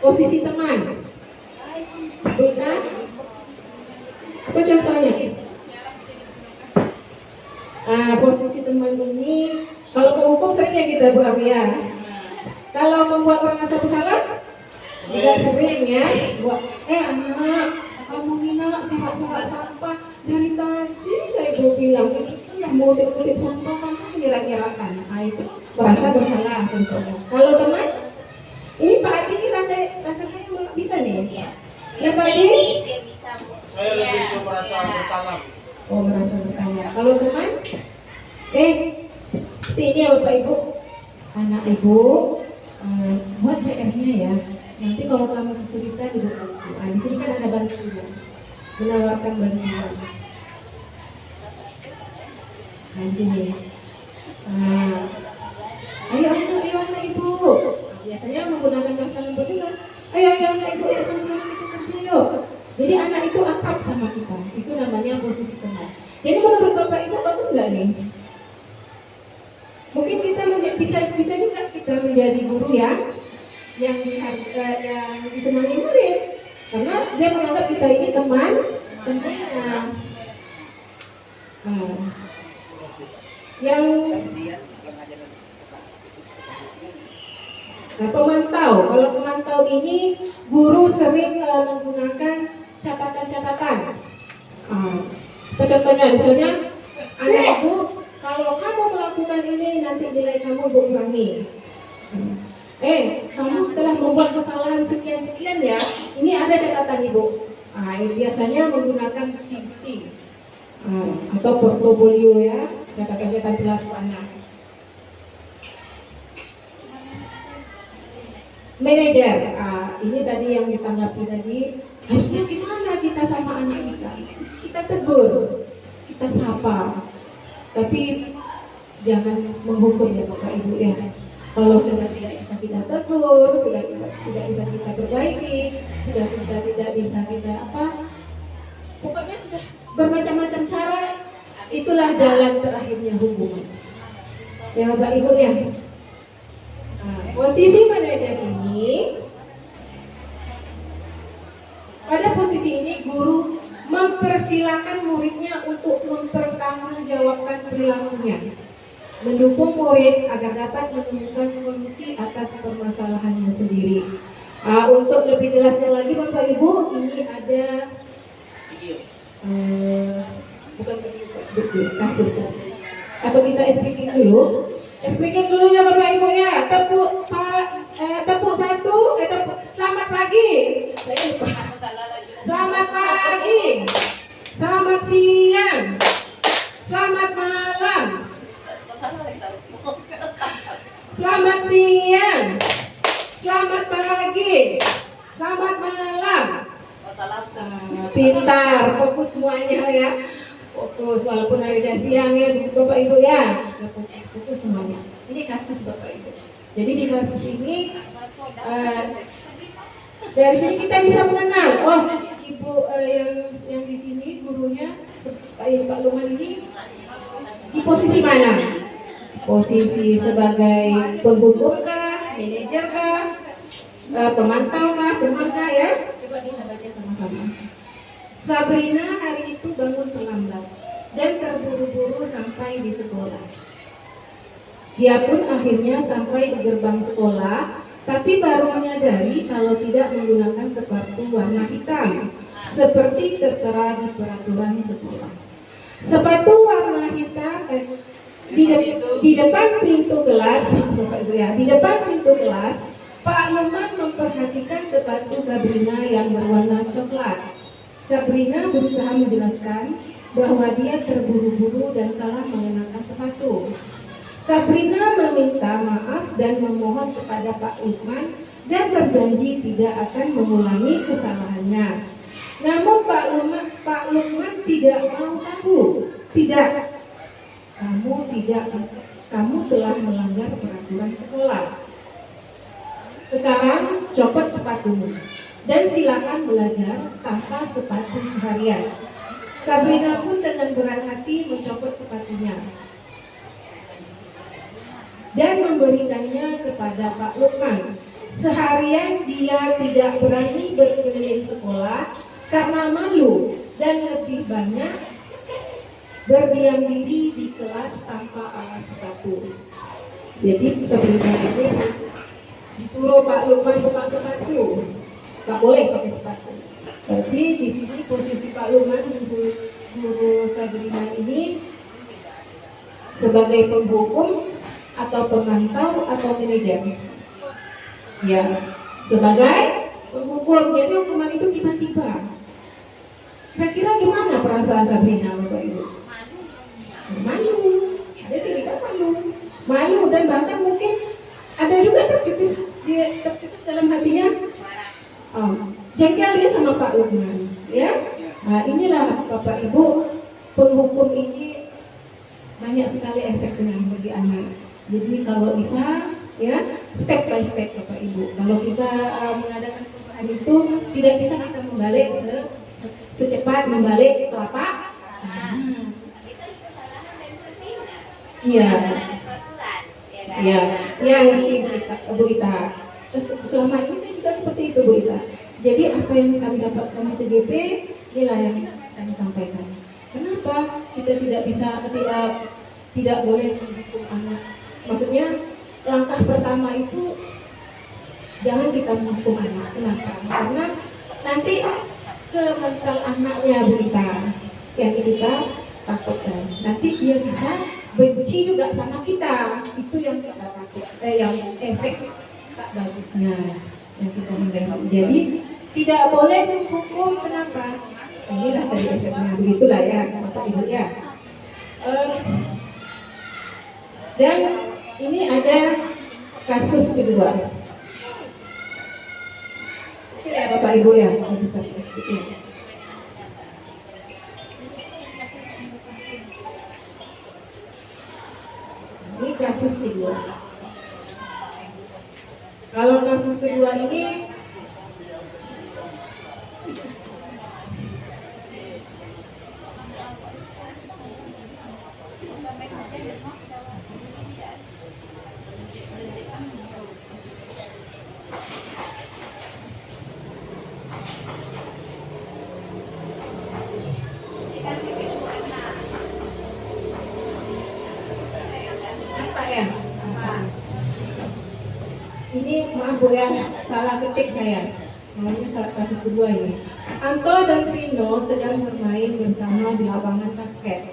Posisi teman. Bu Ina? Apa contohnya? Posisi teman ini kalau penghukum seringnya kita Bu Arya. Kalau membuat orang merasa bersalah tidak sering ya. Buat anak kamu Nina sehat-sehat sampah dari tadi kayak ibu bilang itu yang mau kutip sampah kamu kira-kirakan. Itu merasa bersalah contohnya. Kalau teman ini Pak Adi ini rasa saya bisa nih. Ya Pak Adi? Saya lebih ke merasa bersalah. Oh merasa bersalah. Kalau teman? Seperti ini ya Bapak Ibu. Anak Ibu buat PR-nya ya. Nanti kalau kamu kesulitan ibu bantu. Di sini kan ada bantuan, menawarkan bantuan. Di sini. Ayo anak Ibu. Biasanya menggunakan bahasa lembut juga. Ayo anak Ibu ya sama-sama kita kerja yuk. Jadi anak itu akrab sama kita. Itu namanya posisi teman. Jadi menurut Bapak Ibu bagus nggak nih? Mungkin kita bisa juga kita menjadi guru yang disenangi murid, karena dia menganggap kita ini temannya. Pemantau. Kalau pemantau ini guru sering menggunakan catatan-catatan. Contohnya misalnya anak itu kalau kamu melakukan ini nanti nilai kamu berkurangi. Kamu telah membuat kesalahan sekian-sekian ya. Ini ada catatan ibu. Ini biasanya menggunakan PPT atau portofolio ya, catatan perilaku anak. Manajer, ini tadi yang ditanggapi tadi. Harusnya gimana kita sama anak kita? Kita tegur, kita sapa, tapi jangan menghukum ya Bapak Ibu ya. Kalau sudah tidak bisa kita tegur, sudah tidak bisa kita perbaiki, sudah tidak bisa kita pokoknya sudah bermacam-macam cara, itulah jalan terakhirnya hubungan. Ya Bapak Ibu ya. Posisi manajer ini, pada posisi ini guru mempersilahkan muridnya untuk mempertanggungjawabkan perilakunya, mendukung murid agar dapat menemukan solusi atas permasalahannya sendiri. Untuk lebih jelasnya lagi Bapak Ibu, ini ada bukan kasus. Atau kita expliking dulu. Expliking dulu ya Bapak Ibu ya. Tepuk satu. Selamat pagi. Selamat pagi. Selamat siang. Selamat malam. Selamat siang. Selamat pagi. Selamat malam. Pintar, fokus semuanya ya. Fokus walaupun ada siang ya Bapak Ibu ya. Fokus semuanya. Ini kasus Bapak Ibu. Jadi di kasus ini dari sini kita bisa mengenal. Oh, Ibu yang di sini gurunya Pak Luman ini di posisi mana? Posisi sebagai penghukum kah, manajer kah, pemantau kah, teman kah ya? Coba kita baca sama-sama. Sabrina hari itu bangun terlambat dan terburu-buru sampai di sekolah. Dia pun akhirnya sampai di gerbang sekolah, tapi baru menyadari kalau tidak menggunakan sepatu warna hitam, seperti tertera di peraturan sekolah. Sepatu warna hitam di depan pintu kelas, di depan pintu kelas, Pak Luman memperhatikan sepatu Sabrina yang berwarna coklat. Sabrina berusaha menjelaskan bahwa dia terburu-buru dan salah mengenakan sepatu. Sabrina meminta maaf dan memohon kepada Pak Lukman dan berjanji tidak akan mengulangi kesalahannya. Namun Pak Lukman tidak mau tahu. Tidak. Kamu telah melanggar peraturan sekolah. Sekarang copot sepatumu dan silakan belajar tanpa sepatu seharian. Sabrina pun dengan berat hati mencopot sepatunya dan memberikannya kepada Pak Lukman. Seharian dia tidak berani berkeliling sekolah karena malu dan lebih banyak berdiam diri di kelas tanpa alas sepatu. Jadi Sabrina ini disuruh Pak Lukman buka sepatu, nggak boleh pakai sepatu. Tapi di sini posisi Pak Lukman guru Sabrina ini sebagai penghukum atau pemantau atau manajer? Ya, sebagai penghukum. Jadi hukuman itu tiba-tiba. Kira-kira gimana perasaan Sabrina Bapak Ibu? Malu. Ada sih kita malu dan bahkan mungkin ada juga tercetus dalam hatinya. Jengkel dia sama Pak Lukman. Ya, inilah Bapak Ibu, penghukum ini banyak sekali efeknya bagi anak. Jadi kalau bisa ya step by step Bapak Ibu. Kalau kita mengadakan perubahan itu tidak bisa kita membalik secepat membalik telapak. Iya. Iya, ya ngerti Bu Ita. Selama ini saya juga seperti itu Bu Ita. Jadi apa yang kami dapatkan di CGP, inilah yang kami sampaikan. Kenapa kita tidak boleh menghukum anak? Maksudnya langkah pertama itu jangan kita menghukum anak. Kenapa? Karena nanti ke mental anaknya Bu Ita yang kita takutkan. Nanti dia bisa benci juga sama kita. Itu yang kita takut. Yang efek tak bagusnya yang kita hindari. Jadi tidak boleh menghukum. Kenapa? Inilah tadi efeknya, begitulah ya Bapak Ibu ya. Dan ini ada kasus kedua. Kecil ya Bapak Ibu ya, besar sedikit. Ini kasus kedua. Kalau kasus kedua ini apa ya? Ini maaf Bu ya, salah ketik saya. Namanya salah kasus kedua ini. Anto dan Vino sedang bermain bersama di lapangan basket.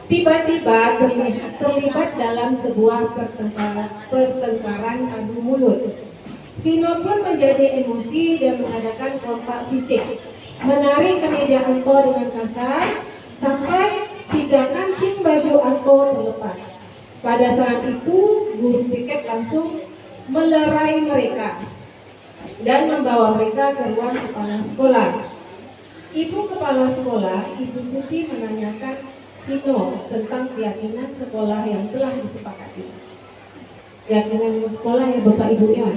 Tiba-tiba terlibat dalam sebuah pertengkaran adu mulut. Vino pun menjadi emosi dan mengadakan kontak fisik, menarik kemeja Anto dengan kasar sampai 3 kancing baju Anto terlepas. Pada saat itu guru piket langsung melerai mereka dan membawa mereka ke ruang kepala sekolah. Ibu kepala sekolah, Ibu Suti, menanyakan Vino tentang keyakinan sekolah yang telah disepakati. Keyakinan sekolah ya Bapak Ibu ya.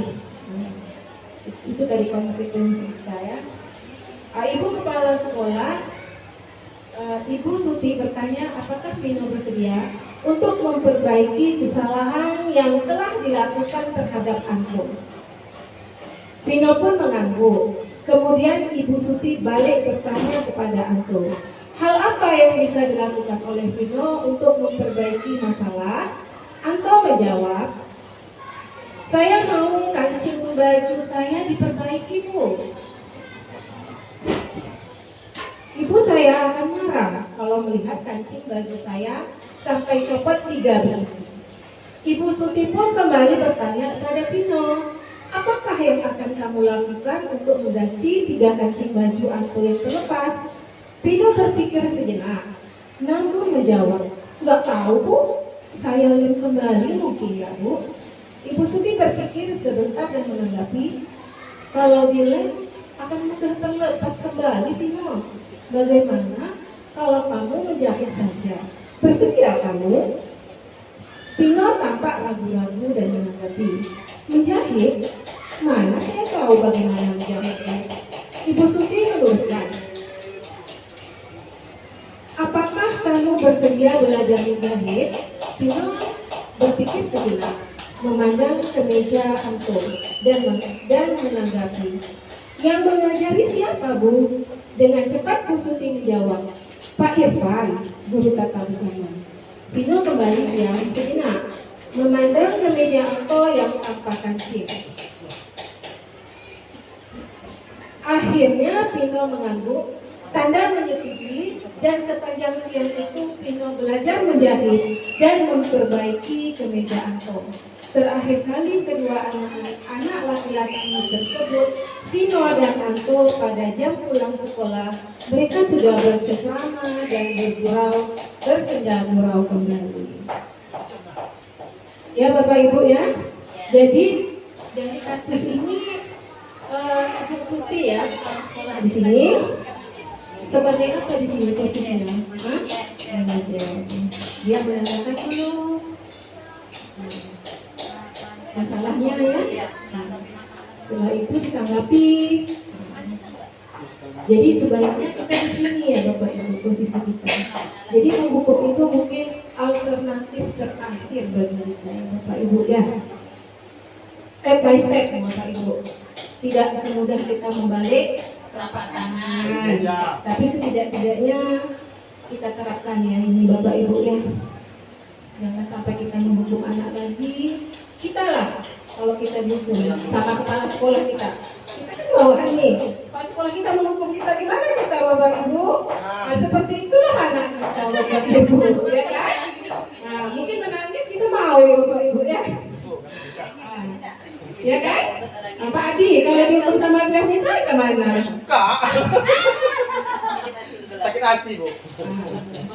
Itu dari konsekuensi kita ya. Ibu kepala sekolah, Ibu Suti bertanya apakah Vino bersedia untuk memperbaiki kesalahan yang telah dilakukan terhadap Anto. Vino pun mengangguk. Kemudian Ibu Suti balik bertanya kepada Anto, hal apa yang bisa dilakukan oleh Vino untuk memperbaiki masalah? Anto menjawab, saya mau kancing baju saya diperbaiki Bu. Ibu saya akan marah kalau melihat kancing baju saya sampai copot 3 begitu. Ibu Suti pun kembali bertanya kepada Vino, apakah yang akan kamu lakukan untuk mengganti 3 kancing baju Anto yang terlepas? Vino berpikir sejenak, namun menjawab, nggak tahu Bu, saya lem kembali mungkin ya Bu. Ibu Suti berpikir sebentar dan menanggapi, kalau dilem akan mudah terlepas kembali Vino. Bagaimana kalau kamu menjahit saja? Bersedia kamu? Vino tampak ragu-ragu dan menanggapi, menjahit? Mana saya tahu bagaimana menjahitnya. Ibu Suti meneruskan, apakah kamu bersedia belajar menjahit? Vino berpikir sejenak, memandang ke meja Anto dan menanggapi, yang mengajari siapa Bu? Dengan cepat Bu Suti menjawab, Pak Irfan, guru tata busana. Vino kembali diam sejenak, memandang ke meja Anto yang tanpa kancing. Akhirnya Vino mengangguk, tanda menyetujui, dan sepanjang siang itu Vino belajar menjahit dan memperbaiki kemeja Anto. Terakhir kali kedua anak laki-laki tersebut, Vino dan Anto, pada jam pulang sekolah, mereka sudah bercengkrama dan bersenda-gurau kembali. Ya Bapak Ibu ya, jadi dari kasus ini Ibu Suti ya, kepala sekolah di sini, seperti apa di sini posisinya? Dia menanyakan dulu masalahnya ya. Nah, setelah itu ditanggapi. Jadi sebaiknya kita di sini ya Bapak Ibu, posisi kita. Jadi menghukum itu mungkin alternatif terakhir bagi kita ya Bapak Ibu ya. Step by step Bapak Ibu. Tidak semudah kita membalik telapak tangan, tapi setidak-tidaknya kita terapkan ya ini Bapak Ibu ya. Jangan sampai kita menghukum anak lagi. Kita lah kalau kita dihukum sama kepala sekolah kita kan bawahan nih. Kepala sekolah kita menghukum kita, gimana kita Bapak Ibu? Nah seperti itulah anak kita Bapak Ibu ya kan? Nah mungkin menangis kita mau ya Bapak Ibu ya. Ya kan? Pak Adi, kalau diukur sama gelas kita kemana? Saya suka. Sakit hati, Bu.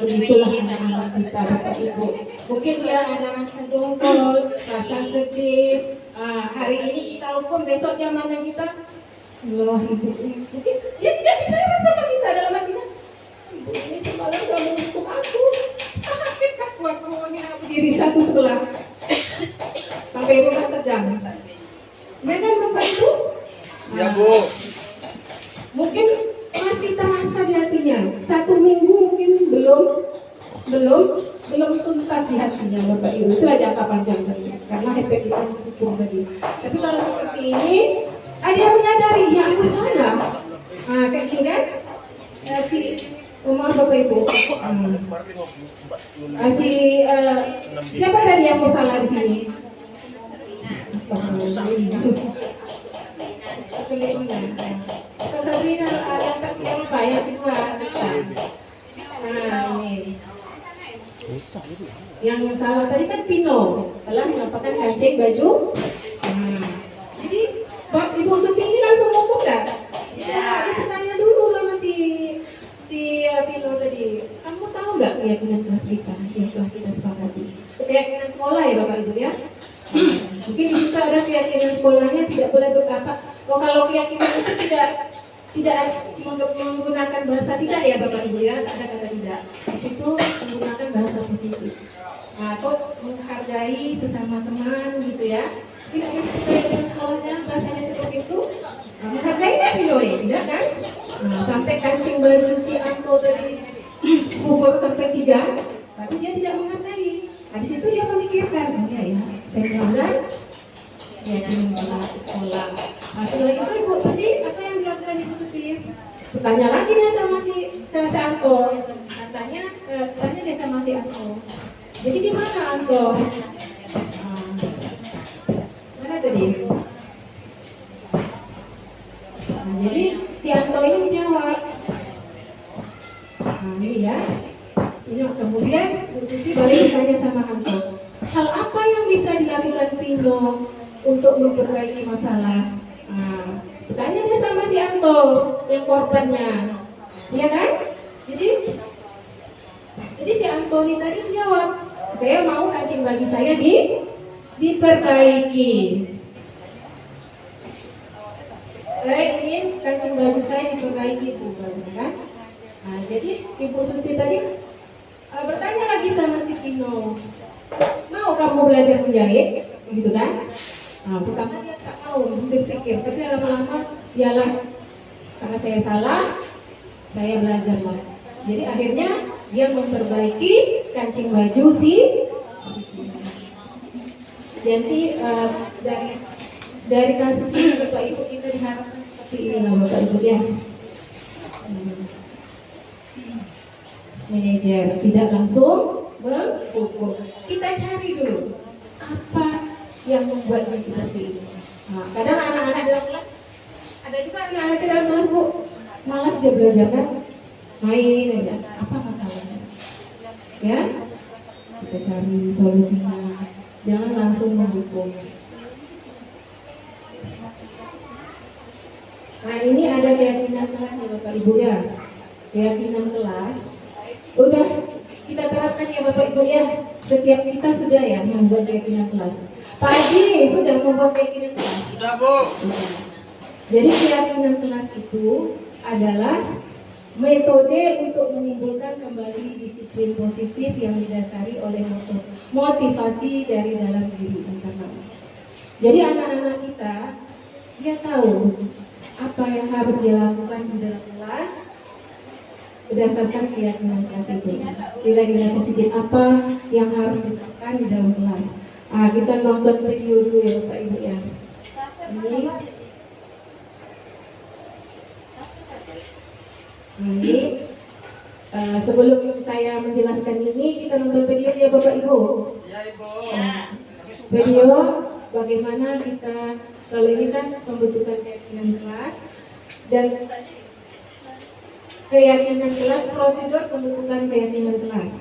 Begitulah anak-anak kita, Bapak Ibu. Mungkin dia ada rasa dongkol, rasa sedih. Hari ini kita hukum, besok zamannya kita, Allah ibu. Mungkin dia tidak bicara sama kita dalam hatinya. Ibu ini semalam kamu hukum aku. Sakit aku aku diri satu sebelah. Sampai ibu kan tegang. Memang Bapak Ibu? Ya, Bu. Mungkin masih terasa di hatinya. 1 minggu mungkin belum tuntas di hatinya Bapak Ibu. Itulah jangka panjang tadi. Karena efek kita mendukung tadi. Tapi kalau seperti ini, ada yang menyadari ya aku salah. Kayak gini kan? Si maaf Bapak Ibu. Siapa tadi yang mau salah di sini? Sabrina yang bayar kedua. Nah ini. Yang salah tadi kan Pino, telah mendapatkan kancing baju. Jadi Ibu Suti ini langsung ngomong nggak? Ya, kita tanya dulu sama si Pino tadi. Kamu tahu nggak keyakinan kelas kita yang telah kita sepakati? Keyakinan sekolah ya Bapak Ibu ya. Mungkin kita ada keyakinan sekolahnya tidak boleh berkata. Kalau keyakinan itu tidak menggunakan bahasa tidak ya Bapak Ibu ya, ada kata tidak. Di situ menggunakan bahasa positif. Atau menghargai sesama teman gitu ya. Tidak bisa keyakinan sekolahnya bahasanya seperti itu. Menghargai tidak Pinoy, tidak kan? Sampai kancing baju si Anto tadi gugur sampai 3, tapi dia tidak menghargai. Di situ dia memikirkan, ya, saya melanggar keyakinan sekolah. Setelah itu Ibu tadi apa yang dilakukan Ibu Suti? Bertanya lagi dia sama si Anto. Tanya dia sama si Anto. Jadi di mana Anto? Mana tadi? Jadi si Anto ini menjawab. Ini ya. Ini kemudian Bu Suti balik bertanya sama Anto. Hal apa yang bisa dilakukan Pino untuk memperbaiki masalah? Tanya dia sama si Anto yang korbannya, iya kan? Jadi si Antoni tadi menjawab, saya mau kancing baju saya diperbaiki. Saya ingin kancing baju saya diperbaiki, Bu, kan? Jadi Ibu Suti tadi bertanya lagi sama si Pino, mau kamu belajar menjahit, gitu kan? Pertama dia tak mau berpikir, tapi lama-lama ialah karena saya salah, saya belajar lah. Jadi akhirnya dia memperbaiki kancing baju si. Jadi dari kasus ini Bapak Ibu kita diharapkan seperti ini lah Bapak Ibu ya. Manajer tidak langsung berhukum. Kita cari dulu apa yang membuat dia seperti ini. Kadang anak-anak dalam kelas, ada juga anak-anak dalam kelas Bu, malas dia belajar kan, main aja. Apa masalahnya? Ya, kita cari solusinya. Jangan langsung menghukum. Nah ini ada keyakinan kelas ya Bapak Ibu ya. Keyakinan kelas udah kita terapkan ya Bapak Ibu ya. Setiap kita sudah ya membuat keyakinan kelas. Pak Haji sudah membuat keyakinan kelas. Sudah, Bu. Jadi keyakinan kelas itu adalah metode untuk menimbulkan kembali disiplin positif yang didasari oleh motivasi dari dalam diri internal. Jadi anak-anak kita dia tahu apa yang harus dia lakukan di dalam kelas berdasarkan keyakinan kelas itu. Nilai-nilai positif apa yang harus dilakukan di dalam kelas. Kita nonton video dulu ya Bapak Ibu ya. Ini sebelum saya menjelaskan ini kita nonton video ya Bapak Ibu. Ya Ibu. Video bagaimana kita kalau ini kan pembentukan keyakinan kelas dan keyakinan kelas, prosedur pembentukan keyakinan kelas.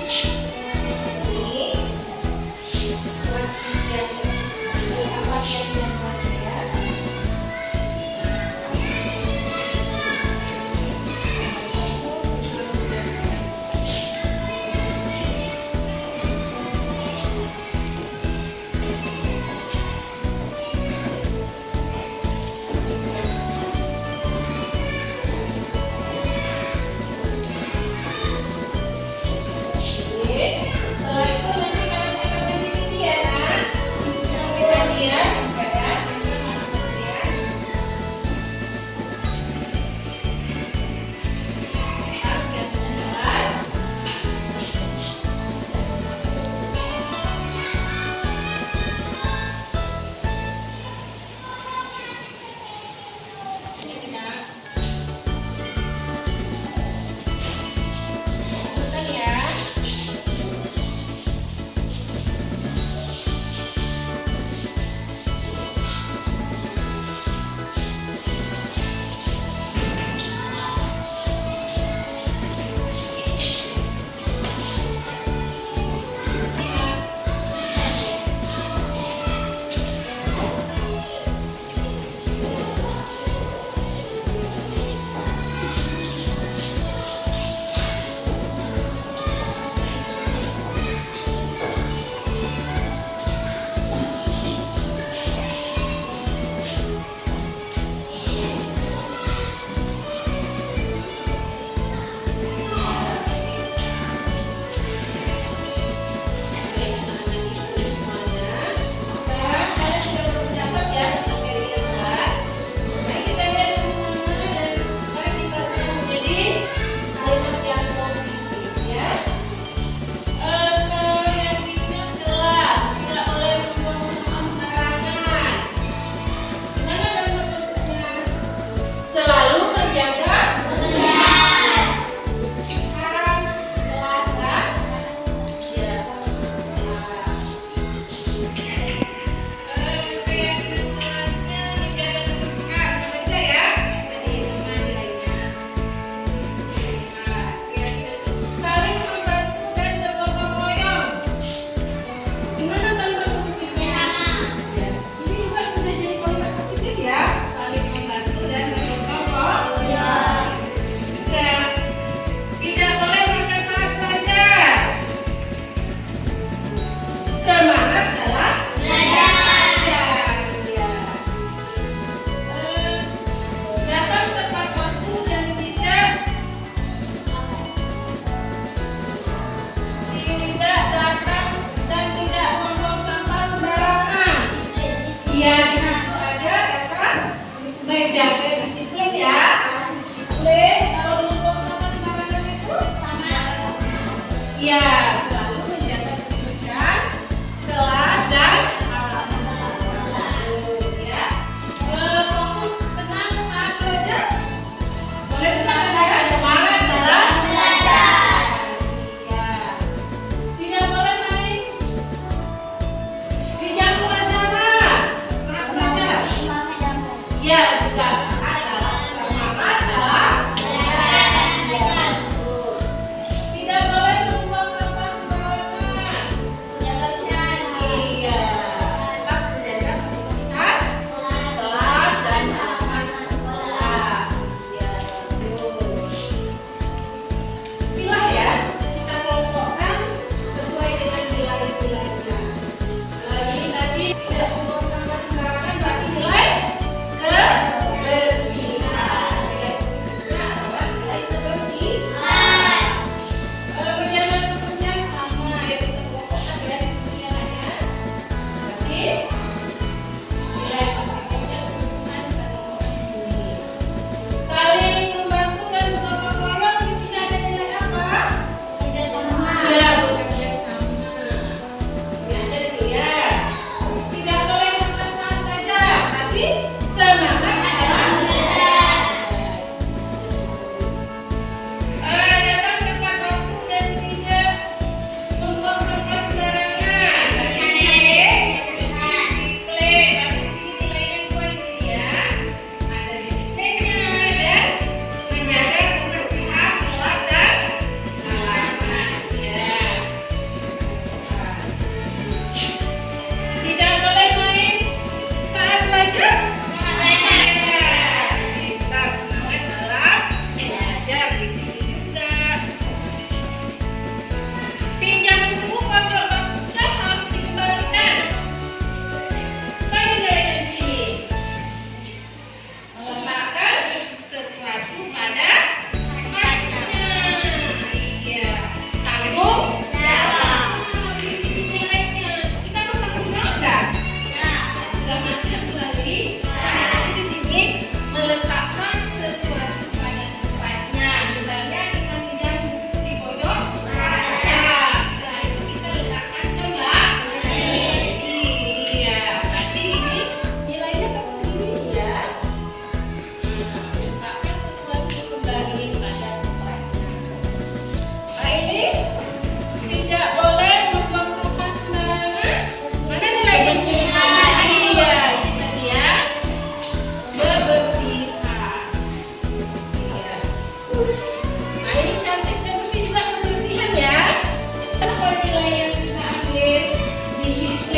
Oke.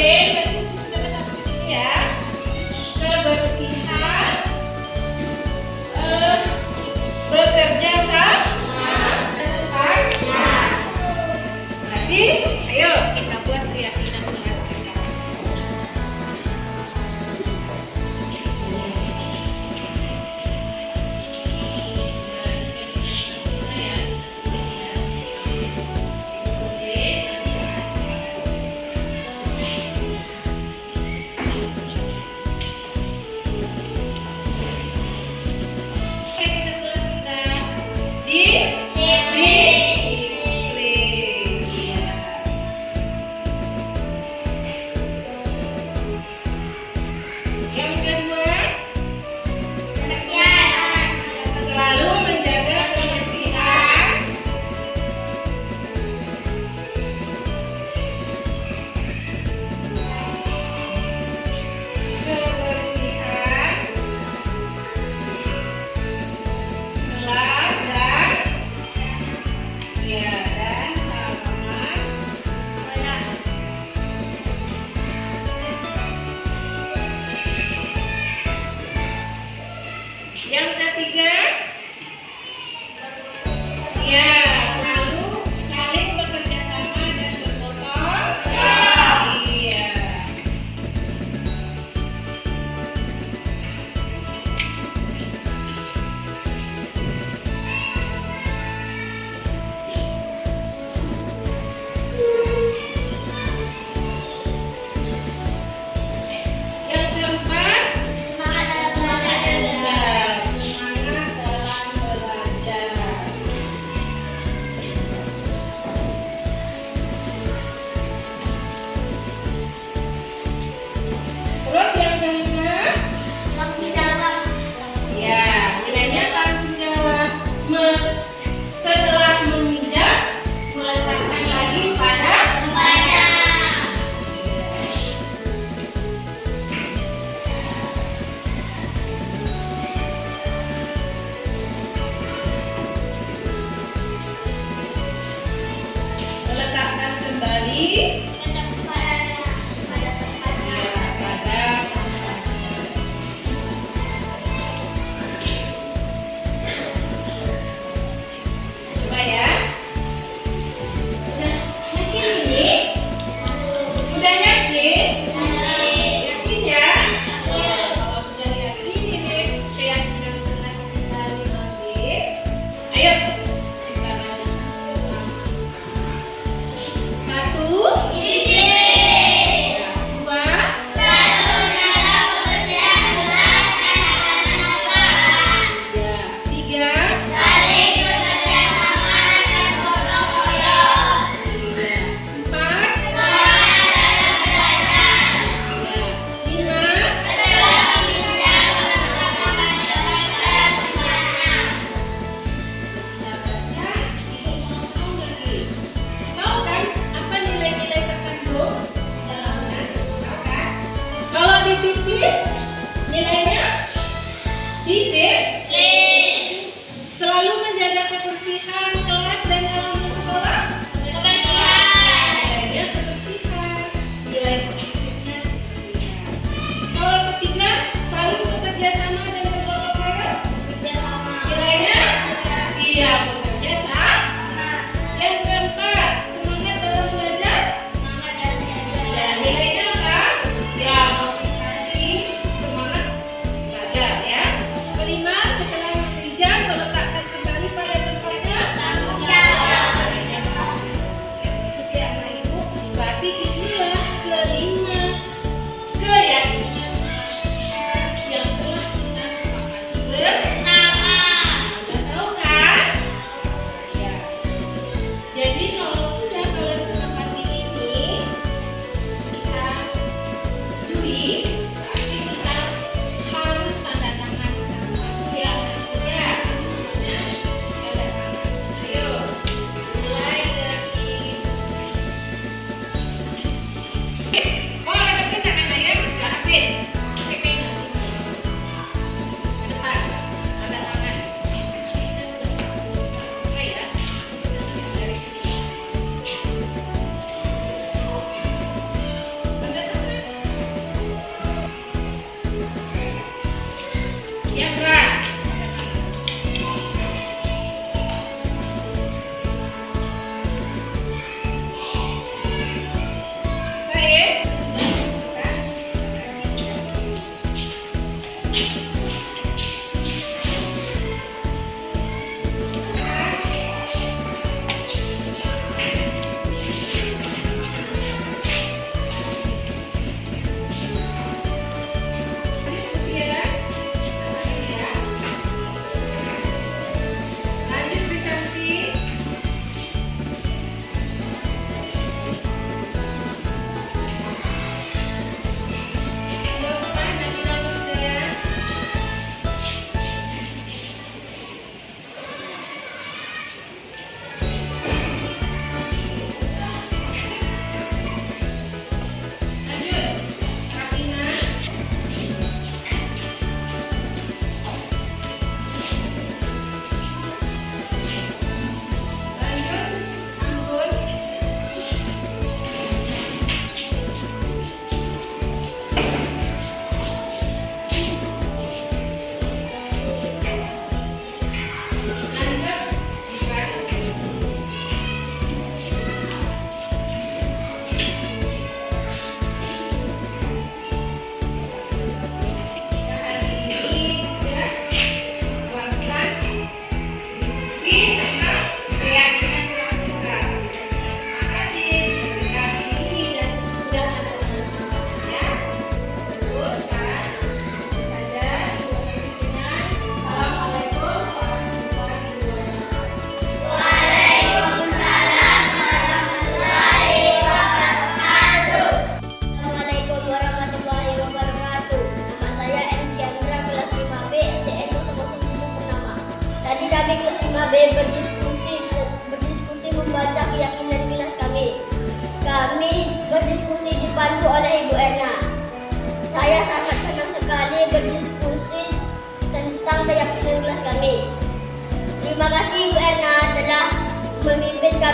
ya. Kebersihan, bekerja sama, berarti ayo kita buat keyakinan kita. Yang kedua, selalu menjaga kebersihan. Kebersihan, kelas dan halaman. Yang ketiga, ya selalu saling bekerja sama dan bergotong. Iya. Yang keempat, semangat dalam belajar. Terus yang kelima, ya nilainya tanggung jawab. Setelah meminjam, meletakkan lagi pada tempatnya. Meletakkan kembali pada tempatnya. Coba ya. Udah yakin ini? Udah yakin? Yakin ya? Kalau sudah yakin ini keyakinan kelas kali nanti. Ayo kita baca sama-sama. Satu. Dua. Ya. Tiga. Empat. Lima. Tahu kan apa nilai-nilai tertentu dalamnya? Tahu kan? Kalau disiplin nilainya disiplin. Selalu menjaga kebersihan kelas dan halaman sekolah. Nilainya kebersihan. Nilai positifnya kebersihan. Kalau ketiga, saling bekerja sama dan bergotong royong. Nilainya iya bekerja sama. Yang keempat, semangat dalam belajar. Ya, nilainya apa? Ya, motivasi,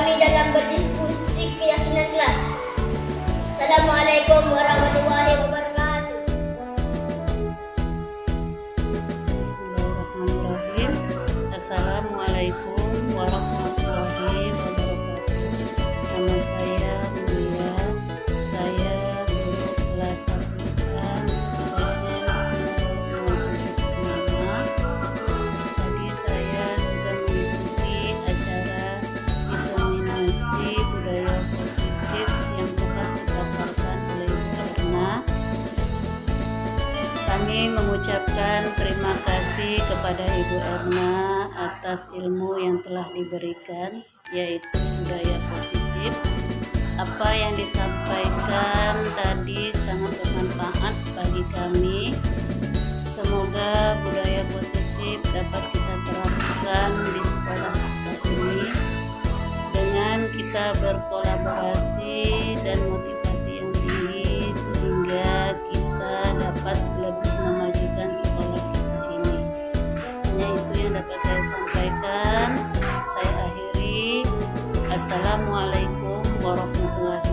kami dalam berdiskusi keyakinan kelas. Assalamualaikum warahmatullahi wabarakatuh. Bismillahirrahmanirrahim. Assalamualaikum warahmatullahi wabarakatuh. Nama saya Mulia. Saya guru kelas 1A. Tadi saya juga mengikuti acara diseminasi budaya positif yang telah dipaparkan oleh Ibu Erna. Kami mengucapkan terima kasih kepada Ibu Erna atas ilmu yang telah diberikan, yaitu budaya positif. Apa yang disampaikan tadi sangat bermanfaat bagi kami. Semoga budaya positif dapat kita terapkan di sekolah kita ini dengan kita berkolaborasi dan motivasi yang tinggi, sehingga kita dapat lebih memajukan sekolah kita ini. Hanya itu yang dapat saya sampaikan. Saya akhiri. Assalamualaikum warahmatullahi